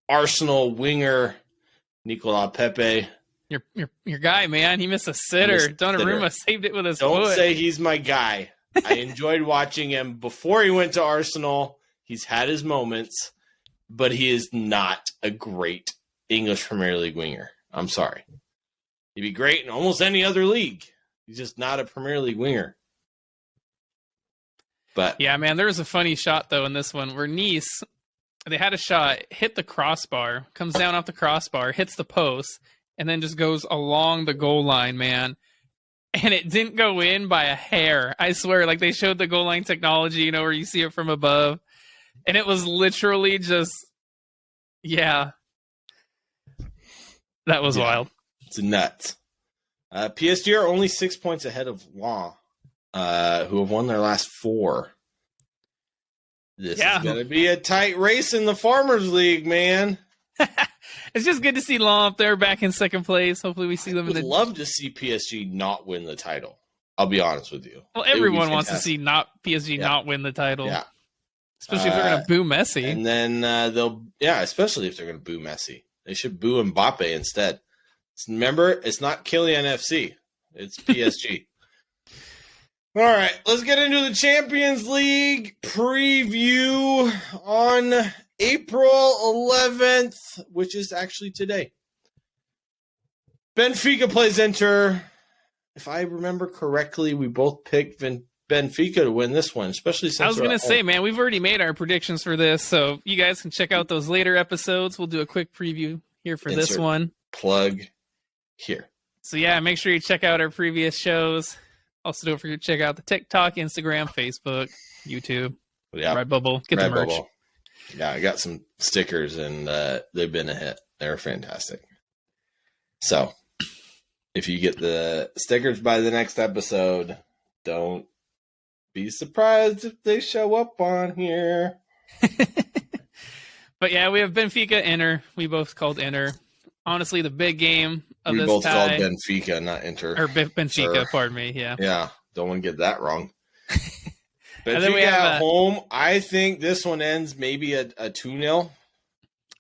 A: Arsenal winger Nicolas Pepe
B: Your guy, man. He missed a sitter. Donnarumma saved it with his foot.
A: Don't say he's my guy. I enjoyed watching him before he went to Arsenal. He's had his moments, but he is not a great English Premier League winger. I'm sorry. He'd be great in almost any other league. He's just not a Premier League winger. But
B: yeah, man, there was a funny shot, though, in this one where Nice, they had a shot, hit the crossbar, comes down off the crossbar, hits the post, and then just goes along the goal line, man. And it didn't go in by a hair. I swear, like they showed the goal line technology, where you see it from above. And it was literally just, yeah. That was wild.
A: It's nuts. PSG are only 6 points ahead of Lens, who have won their last 4. This is going to be a tight race in the Farmers League, man.
B: It's just good to see Lens up there back in second place. Hopefully we see them. I would
A: love to see PSG not win the title. I'll be honest with you.
B: Well, everyone wants to see PSG not win the title. Yeah. Especially if they're going to boo Messi.
A: And then especially if they're going to boo Messi. They should boo Mbappe instead. Remember, it's not Kylian FC. It's PSG. All right, let's get into the Champions League preview on April 11th, which is actually today. Benfica plays Inter. If I remember correctly, we both picked Benfica to win this one, especially since
B: I was going to say, man, we've already made our predictions for this, so you guys can check out those later episodes. We'll do a quick preview here for this one.
A: Plug here.
B: So, yeah, make sure you check out our previous shows. Also, don't forget to check out the TikTok, Instagram, Facebook, YouTube, Redbubble. Get the merch.
A: Redbubble. Yeah, I got some stickers, and they've been a hit. They're fantastic. So, if you get the stickers by the next episode, don't be surprised if they show up on here.
B: But yeah, we have Benfica, Inter. We both called Inter. Honestly, the big game of this tie. We both
A: called Benfica, not Inter.
B: Or Benfica, pardon me, yeah.
A: Yeah, don't want to get that wrong. Benfica at home, I think this one ends maybe a 2-0.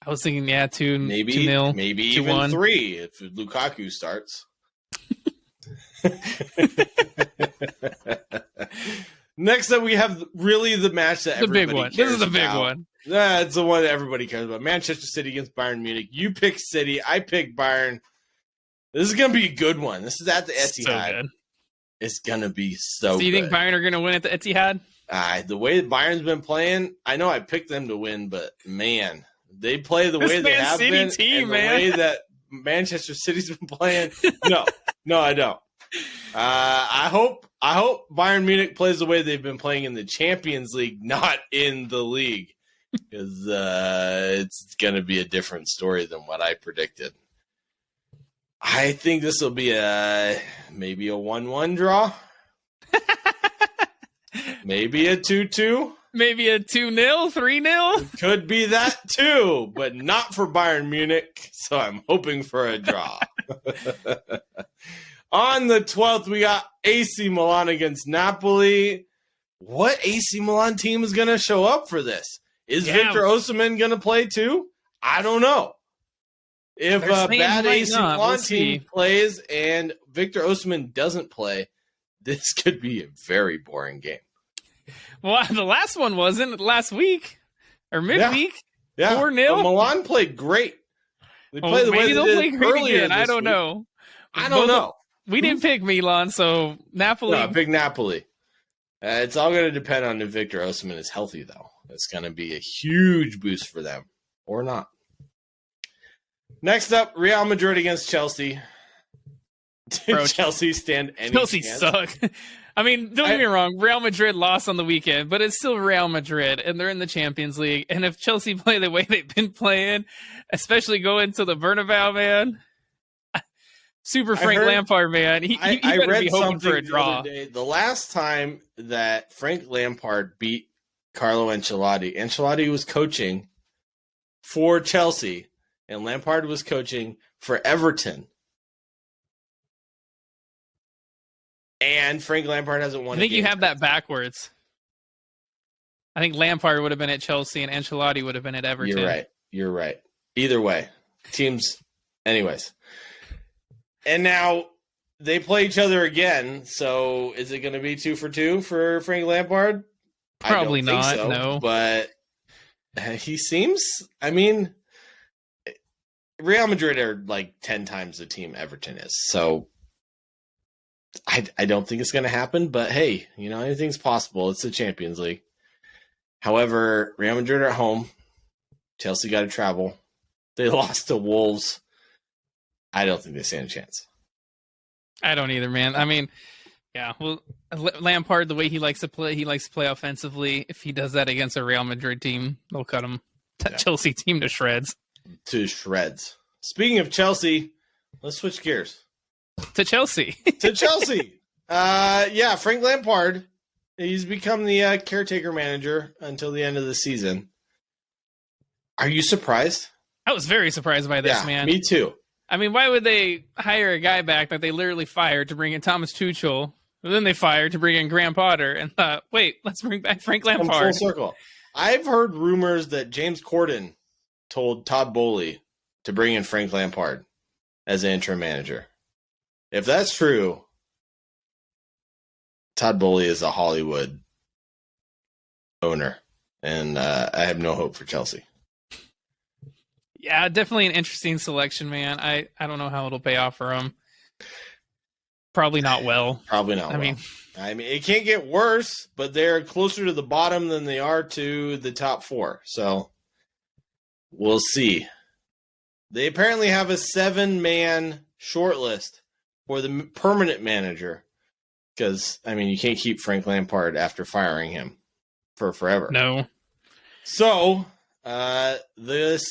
B: I was thinking, 2-0.
A: Maybe even 3 if Lukaku starts. Next up, we have really the match that everybody cares about.
B: This is the big one.
A: It's the one that everybody cares about. Manchester City against Bayern Munich. You pick City. I pick Bayern. This is going to be a good one. This is at the Etihad. So it's going to be so good.
B: Do you think Bayern are going to win at the Etihad?
A: The way Bayern's been playing, I know I picked them to win, but, man, they play the way they have been. The way that Manchester City's been playing. No, I don't. I hope Bayern Munich plays the way they've been playing in the Champions League, not in the league, because it's going to be a different story than what I predicted. I think this will be maybe a 1-1 draw, maybe a 2-2,
B: maybe a 2-0, 3-0.
A: Could be that too, but not for Bayern Munich. So I'm hoping for a draw. On the 12th, we got AC Milan against Napoli. What AC Milan team is going to show up for this? Is Victor Osimhen going to play too? I don't know. If a bad AC Milan team plays and Victor Osimhen doesn't play, this could be a very boring game.
B: Well, the last one wasn't last week or midweek.
A: Yeah.
B: 4-0.
A: Milan played great. They played the way they did earlier.
B: I don't know.
A: I don't know.
B: We didn't pick Milan, so Napoli.
A: No, pick Napoli. It's all going to depend on if Victor Osimhen is healthy, though. It's going to be a huge boost for them, or not. Next up, Real Madrid against Chelsea. Did Chelsea stand any
B: Chelsea
A: chance?
B: Suck. I mean, don't get me wrong. Real Madrid lost on the weekend, but it's still Real Madrid, and they're in the Champions League. And if Chelsea play the way they've been playing, especially going to the Bernabeu, man. Super Frank Lampard, man. He better be hoping for a draw.
A: The last time that Frank Lampard beat Carlo Ancelotti was coaching for Chelsea, and Lampard was coaching for Everton. And Frank Lampard hasn't won.
B: I think you have that backwards. I think Lampard would have been at Chelsea and Ancelotti would have been at Everton.
A: You're right. Either way. Teams, anyways. And now they play each other again. So is it going to be 2 for 2 for Frank Lampard?
B: Probably
A: I don't
B: not.
A: think so,
B: no,
A: but he seems. I mean, Real Madrid are like 10 times the team Everton is. So I don't think it's going to happen. But hey, anything's possible. It's the Champions League. However, Real Madrid are at home. Chelsea got to travel. They lost to Wolves. I don't think they stand a chance.
B: I don't either, man. I mean, yeah. Well, Lampard, the way he likes to play offensively. If he does that against a Real Madrid team, they'll cut him. Chelsea team to shreds.
A: To shreds. Speaking of Chelsea, let's switch gears.
B: To Chelsea.
A: To Chelsea. Frank Lampard. He's become the caretaker manager until the end of the season. Are you surprised?
B: I was very surprised by this, man.
A: Me too.
B: I mean, why would they hire a guy back that they literally fired to bring in Thomas Tuchel, and then they fired to bring in Graham Potter, and thought, wait, let's bring back Frank Lampard.
A: Full circle. I've heard rumors that James Corden told Todd Bowley to bring in Frank Lampard as an interim manager. If that's true, Todd Bowley is a Hollywood owner, and I have no hope for Chelsea.
B: Yeah, definitely an interesting selection, man. I don't know how it'll pay off for him. Probably not well.
A: Probably not well. I mean, it can't get worse, but they're closer to the bottom than they are to the top 4. So we'll see. They apparently have a 7-man shortlist for the permanent manager. Because, I mean, you can't keep Frank Lampard after firing him for forever.
B: No.
A: So, the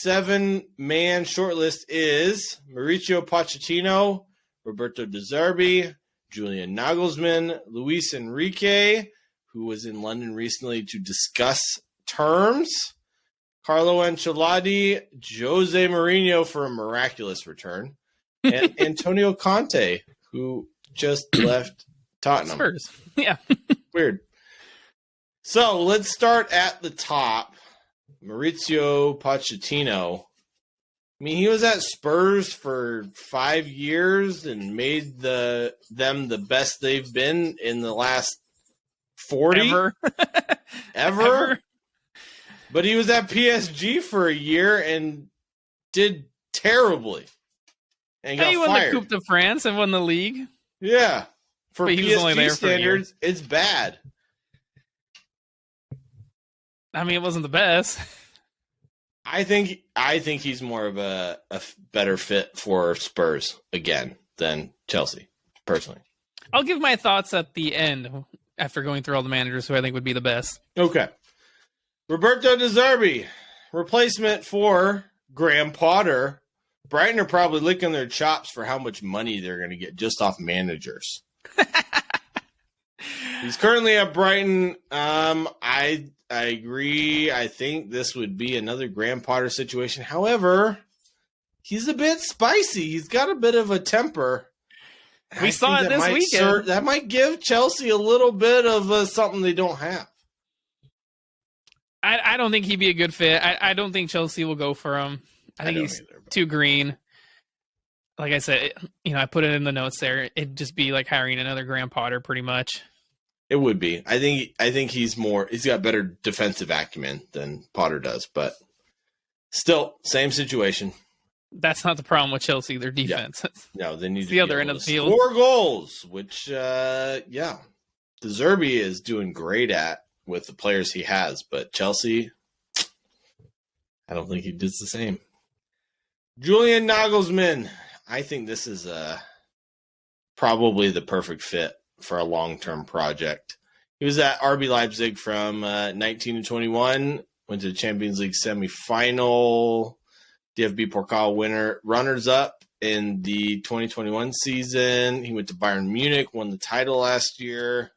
A: 7-man shortlist is Mauricio Pochettino, Roberto De Zerbi, Julian Nagelsmann, Luis Enrique, who was in London recently to discuss terms, Carlo Ancelotti, Jose Mourinho for a miraculous return, and Antonio Conte, who just left Tottenham.
B: Spurs. Yeah.
A: Weird. So let's start at the top. Mauricio Pochettino. I mean, he was at Spurs for 5 years and made them the best they've been in the last 40. Ever. But he was at PSG for a year and did terribly. And got
B: he won
A: fired.
B: the Coupe de France and won the league.
A: Yeah. For
B: but he
A: PSG
B: was only there
A: standards,
B: for a year.
A: It's bad.
B: I mean, it wasn't the best.
A: I think he's more of a better fit for Spurs again than Chelsea, personally.
B: I'll give my thoughts at the end after going through all the managers who I think would be the best.
A: Okay. Roberto De Zerbi, replacement for Graham Potter. Brighton are probably licking their chops for how much money they're going to get just off managers. He's currently at Brighton. I agree. I think this would be another Graham Potter situation. However, he's a bit spicy. He's got a bit of a temper.
B: We saw it this weekend.
A: That might give Chelsea a little bit of something they don't have.
B: I don't think he'd be a good fit. I don't think Chelsea will go for him. I think he's too green. Like I said, I put it in the notes there. It'd just be like hiring another Graham Potter, pretty much.
A: It would be. I think he's got better defensive acumen than Potter does, but still, same situation.
B: That's not the problem with Chelsea, their defense.
A: Yeah. No, they need
B: the other end of the field.
A: 4 goals, which, De Zerbi is doing great at with the players he has, but Chelsea, I don't think he does the same. Julian Nagelsmann, I think this is probably the perfect fit for a long-term project. He was at RB Leipzig from 19 to 21, went to the Champions League semifinal, DFB Pokal winner, runners-up in the 2021 season. He went to Bayern Munich, won the title last year.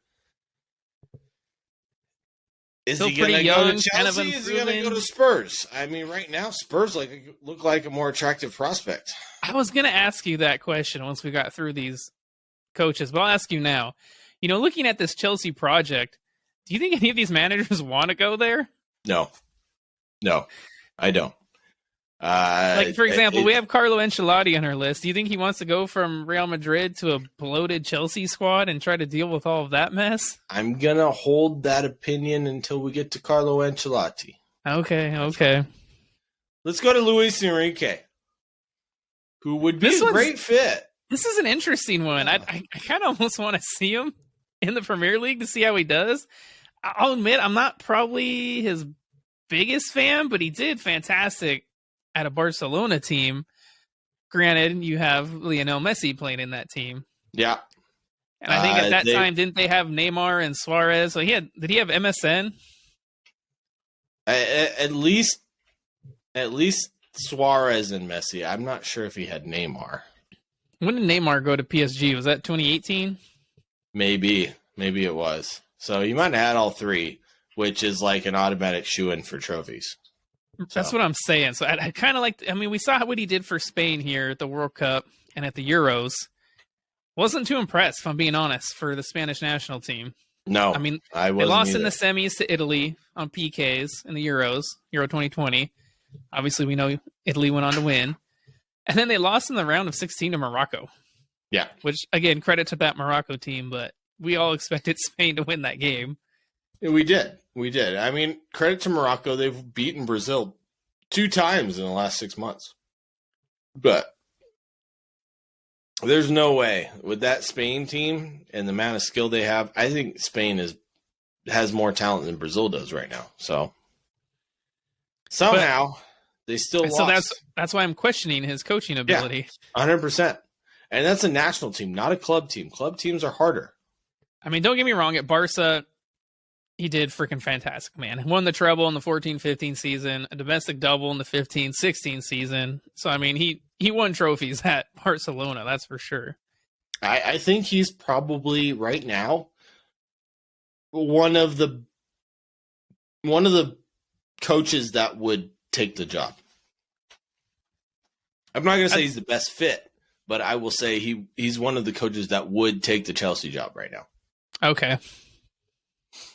A: Is he going to go to Chelsea? Is he going to go to Spurs? I mean, right now, Spurs look like a more attractive prospect.
B: I was going to ask you that question once we got through these coaches, but I'll ask you now. Looking at this Chelsea project, do you think any of these managers want to go there?
A: No, I don't.
B: Like, for example, we have Carlo Ancelotti on our list. Do you think he wants to go from Real Madrid to a bloated Chelsea squad and try to deal with all of that mess?
A: I'm going to hold that opinion until we get to Carlo Ancelotti.
B: Okay.
A: Let's go to Luis Enrique, who would be a great fit.
B: This is an interesting one. I kind of almost want to see him in the Premier League to see how he does. I'll admit I'm not probably his biggest fan, but he did fantastic at a Barcelona team. Granted, you have Lionel Messi playing in that team.
A: Yeah.
B: And I think at that time, didn't they have Neymar and Suarez? So did he have MSN?
A: At least Suarez and Messi. I'm not sure if he had Neymar.
B: When did Neymar go to PSG? Was that 2018?
A: Maybe it was. So you might have had all three, which is like an automatic shoo-in for trophies.
B: That's what I'm saying. So I kind of like. I mean, we saw what he did for Spain here at the World Cup and at the Euros. Wasn't too impressed, if I'm being honest, for the Spanish national team.
A: No,
B: I mean,
A: they
B: lost in the semis to Italy on PKs in the Euros, Euro 2020. Obviously, we know Italy went on to win. And then they lost in the round of 16 to Morocco.
A: Yeah.
B: Which, again, credit to that Morocco team, but we all expected Spain to win that game.
A: Yeah, we did. I mean, credit to Morocco. They've beaten Brazil 2 times in the last 6 months. But there's no way with that Spain team and the amount of skill they have. I think Spain has more talent than Brazil does right now. So somehow they still lost.
B: So that's why I'm questioning his coaching ability.
A: 100%. And that's a national team, not a club team. Club teams are harder.
B: I mean, don't get me wrong. At Barca, he did freaking fantastic, man. Won the treble in the 14-15 season, a domestic double in the 15-16 season. So, I mean, he won trophies at Barcelona, that's for sure.
A: I think he's probably, right now, one of the coaches that would take the job. I'm not going to say he's the best fit, but I will say he's one of the coaches that would take the Chelsea job right now.
B: Okay.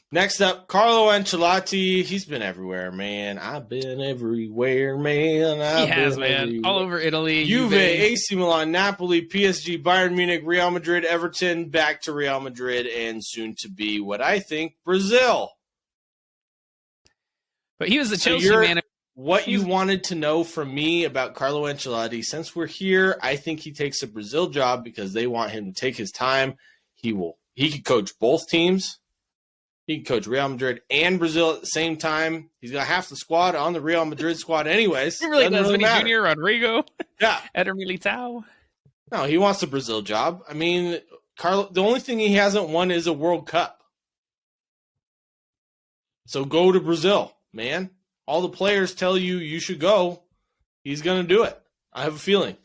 A: Next up, Carlo Ancelotti. He's been everywhere, man. I've been everywhere, man.
B: He has, man. All over Italy.
A: Juve, AC Milan, Napoli, PSG, Bayern Munich, Real Madrid, Everton, back to Real Madrid, and soon to be what I think, Brazil.
B: But he was the Chelsea manager.
A: What you wanted to know from me about Carlo Ancelotti, since we're here, I think he takes a Brazil job because they want him to take his time. He could coach both teams. He can coach Real Madrid and Brazil at the same time. He's got half the squad on the Real Madrid squad anyways.
B: He really does. Vinny Jr., Rodrigo,
A: yeah,
B: Eder Militao.
A: No, he wants a Brazil job. I mean, Carlo, the only thing he hasn't won is a World Cup. So go to Brazil, man. All the players tell you should go. He's going to do it. I have a feeling.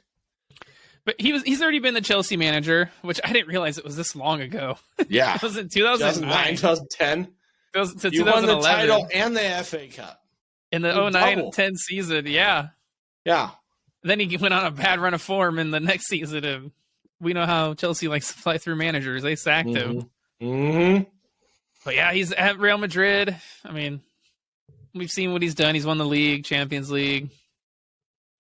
B: But he's already been the Chelsea manager, which I didn't realize it was this long ago.
A: Yeah.
B: It was in 2009.
A: 2010.
B: To
A: you
B: 2011.
A: won the title and the FA Cup.
B: In the 09-10 season, yeah.
A: Yeah.
B: Then he went on a bad run of form in the next season. And we know how Chelsea likes to fly through managers. They sacked him.
A: Mm-hmm.
B: But yeah, he's at Real Madrid. I mean, we've seen what he's done. He's won the league, Champions League.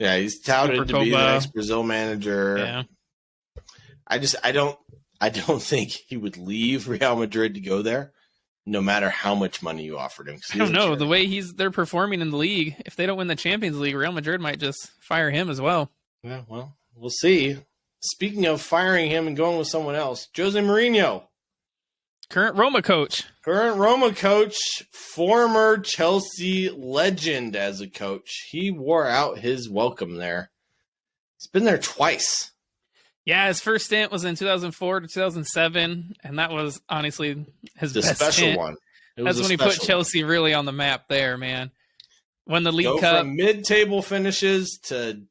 A: Yeah, he's touted to be the next Brazil manager.
B: Yeah.
A: I don't think he would leave Real Madrid to go there, no matter how much money you offered him.
B: I don't know. The way they're performing in the league, if they don't win the Champions League, Real Madrid might just fire him as well.
A: Yeah, well, we'll see. Speaking of firing him and going with someone else, Jose Mourinho.
B: Current Roma coach,
A: former Chelsea legend as a coach. He wore out his welcome there. He's been there twice.
B: Yeah, his first stint was in 2004 to 2007, and that was honestly his best
A: special
B: stint.
A: one.
B: That's when he put Chelsea really on the map there, man. Won the League Cup.
A: From mid-table finishes to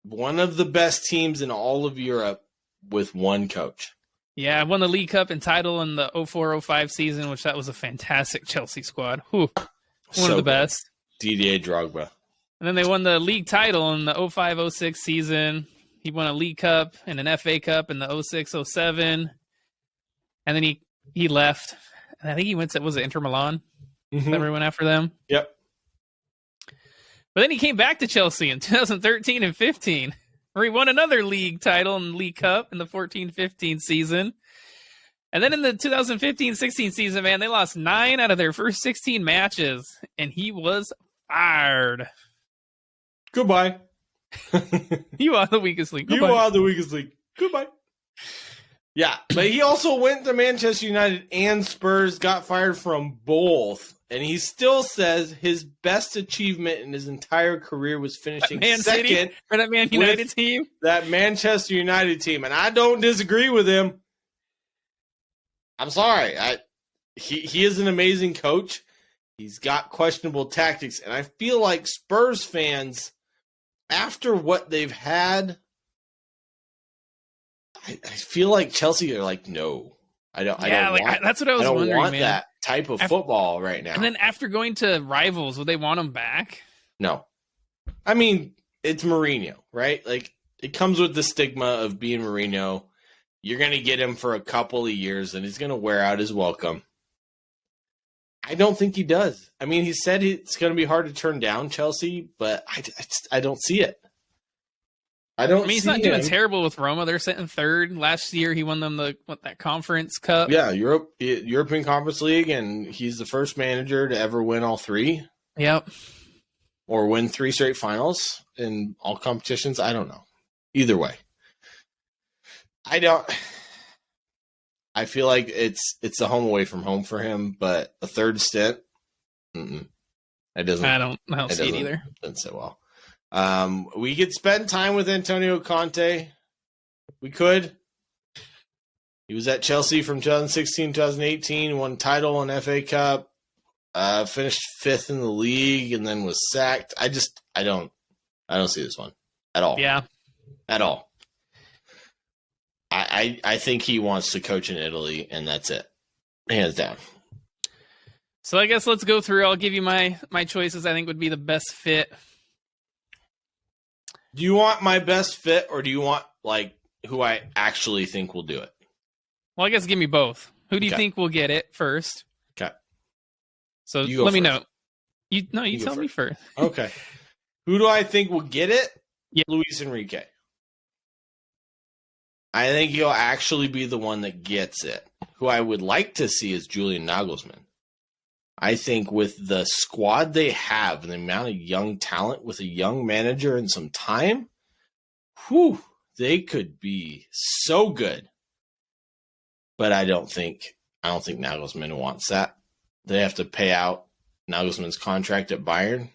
A: one of the best teams in all of Europe with one coach.
B: Yeah, won the League Cup and title in the 04-05 season, which that was a fantastic Chelsea squad. Whew. One of the best.
A: Didier Drogba.
B: And then they won the league title in the 05-06 season. He won a League Cup and an FA Cup in the 06-07. And then he left. And I think he went to, was it Inter Milan?
A: Mm-hmm.
B: That went after them?
A: Yep.
B: But then he came back to Chelsea in 2013 and 15, where he won another league title and League Cup in the 14-15 season. And then in the 2015-16 season, man, they lost 9 out of their first 16 matches, and he was fired.
A: Goodbye.
B: You are the weakest link. Goodbye.
A: You are the weakest link. Goodbye. Yeah, but he also went to Manchester United and Spurs, got fired from both, and he still says his best achievement in his entire career was finishing second
B: for that Man United team.
A: That Manchester United team, and I don't disagree with him. I'm sorry. He is an amazing coach. He's got questionable tactics, and I feel like Spurs fans, after what they've had, I feel like Chelsea are like, no, I don't.
B: Yeah, that's what I was wondering. I don't want
A: that type of football right now.
B: And then after going to rivals, would they want him back?
A: No. I mean, it's Mourinho, right? Like, it comes with the stigma of being Mourinho. You're going to get him for a couple of years, and he's going to wear out his welcome. I don't think he does. I mean, he said it's going to be hard to turn down Chelsea, but I don't see it. I mean,
B: he's not doing terrible with Roma. They're sitting third. Last year, he won them that Conference Cup.
A: Yeah, European Conference League, and he's the first manager to ever win all 3.
B: Yep.
A: Or win 3 straight finals in all competitions. I don't know. Either way. I feel like it's the home away from home for him, but a third stint, I don't
B: see it either.
A: Doesn't sit well. We could spend time with Antonio Conte. We could. He was at Chelsea from 2016, 2018, won title and FA Cup, finished 5th in the league, and then was sacked. I don't see this one at all.
B: Yeah.
A: At all. I think he wants to coach in Italy, and that's it. Hands down.
B: So I guess let's go through. I'll give you my choices I think would be the best fit.
A: Do you want my best fit, or do you want, like, who I actually think will do it?
B: Well, I guess give me both. Who do you think will get it first?
A: Okay.
B: So let me know. You tell me first.
A: Okay. Who do I think will get it?
B: Yeah.
A: Luis Enrique. I think he'll actually be the one that gets it. Who I would like to see is Julian Nagelsmann. I think with the squad they have and the amount of young talent with a young manager and some time, they could be so good. But I don't think Nagelsmann wants that. They have to pay out Nagelsmann's contract at Bayern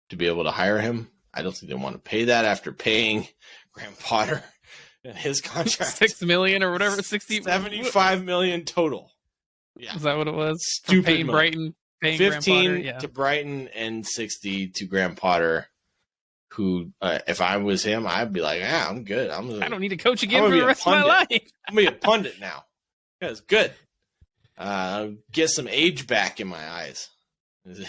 A: to be able to hire him. I don't think they want to pay that after paying Graham Potter and his contract.
B: $6 million or whatever,
A: 75 million total. Yeah.
B: Is that what it was?
A: Stupid
B: paying
A: money.
B: Brighton, paying
A: 15 to Brighton and 60 to Graham Potter, who, if I was him, I'd be like, I'm good. I
B: don't need to coach again for the rest of my life.
A: I'm going to be a pundit now. That's good. Get some age back in my eyes.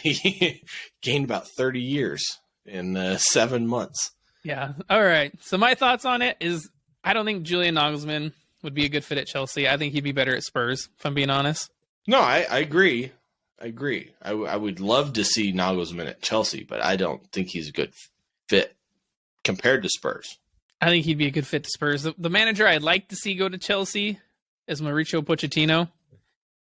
A: He gained about 30 years in 7 months.
B: Yeah. All right. So my thoughts on it is I don't think Julian Nagelsmann would be a good fit at Chelsea. I think he'd be better at Spurs, if I'm being honest.
A: No, I agree. I would love to see Nagelsmann at Chelsea, but I don't think he's a good fit compared to Spurs.
B: I think he'd be a good fit to Spurs. The manager I'd like to see go to Chelsea is Mauricio Pochettino.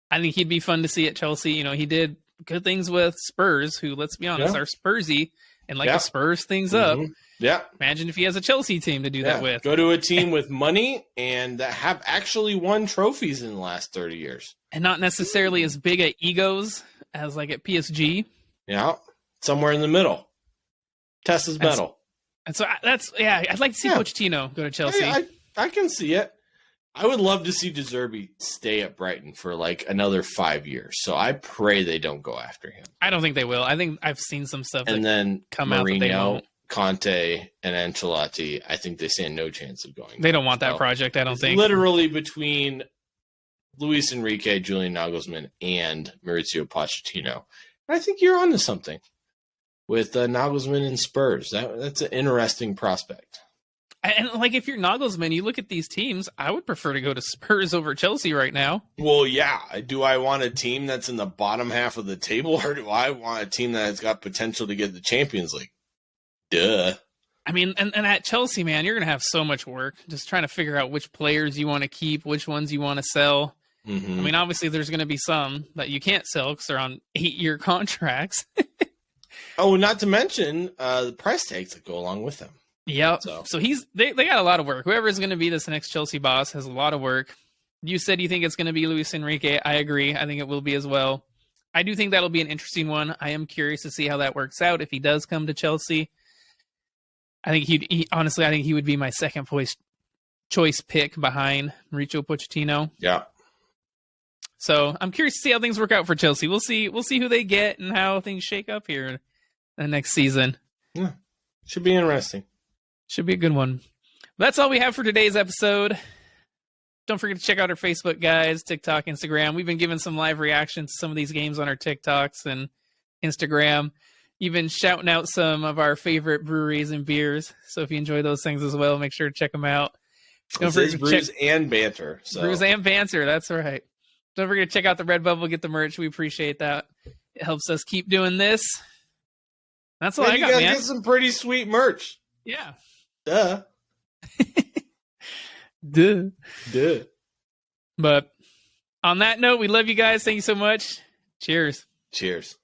B: I think he'd be fun to see at Chelsea. You know, he did good things with Spurs, who, let's be honest, are Spursy and to Spurs things up.
A: Yeah.
B: Imagine if he has a Chelsea team to do that with.
A: Go to a team with money and that have actually won trophies in the last 30 years.
B: And not necessarily as big at egos as like at PSG.
A: Yeah. Somewhere in the middle. Test his metal.
B: And so I'd like to see Pochettino go to Chelsea.
A: I can see it. I would love to see De Zerbi stay at Brighton for like another 5 years. So I pray they don't go after him.
B: I don't think they will. I think I've seen some stuff
A: and then
B: come
A: Mourinho,
B: out that they won't.
A: Conte, and Ancelotti, I think they stand no chance of going.
B: They don't want that project, I don't think.
A: Literally between Luis Enrique, Julian Nagelsmann, and Mauricio Pochettino. I think you're onto something with Nagelsmann and Spurs. That's an interesting prospect.
B: And like, if you're Nagelsmann, you look at these teams, I would prefer to go to Spurs over Chelsea right now.
A: Well, yeah. Do I want a team that's in the bottom half of the table, or do I want a team that's got potential to get the Champions League? Duh.
B: I mean, and at Chelsea, man, you're going to have so much work just trying to figure out which players you want to keep, which ones you want to sell.
A: Mm-hmm.
B: I mean, obviously, there's going to be some that you can't sell because they're on 8-year contracts.
A: Oh, not to mention the price tags that go along with them.
B: Yep. So they got a lot of work. Whoever is going to be this next Chelsea boss has a lot of work. You said you think it's going to be Luis Enrique. I agree. I think it will be as well. I do think that'll be an interesting one. I am curious to see how that works out if he does come to Chelsea. I think honestly, I think he would be my second choice pick behind Mauricio Pochettino.
A: Yeah.
B: So I'm curious to see how things work out for Chelsea. We'll see who they get and how things shake up here the next season.
A: Yeah. Should be interesting.
B: Should be a good one. But that's all we have for today's episode. Don't forget to check out our Facebook, guys, TikTok, Instagram. We've been giving some live reactions to some of these games on our TikToks and Instagram. Even shouting out some of our favorite breweries and beers. So if you enjoy those things as well, make sure to check them out.
A: Don't forget Brews and Banter. So.
B: Brews and Banter, that's right. Don't forget to check out the Redbubble, get the merch. We appreciate that. It helps us keep doing this. That's all I got, man. You guys
A: get some pretty sweet merch.
B: Yeah.
A: Duh.
B: Duh. But on that note, we love you guys. Thank you so much. Cheers.
A: Cheers.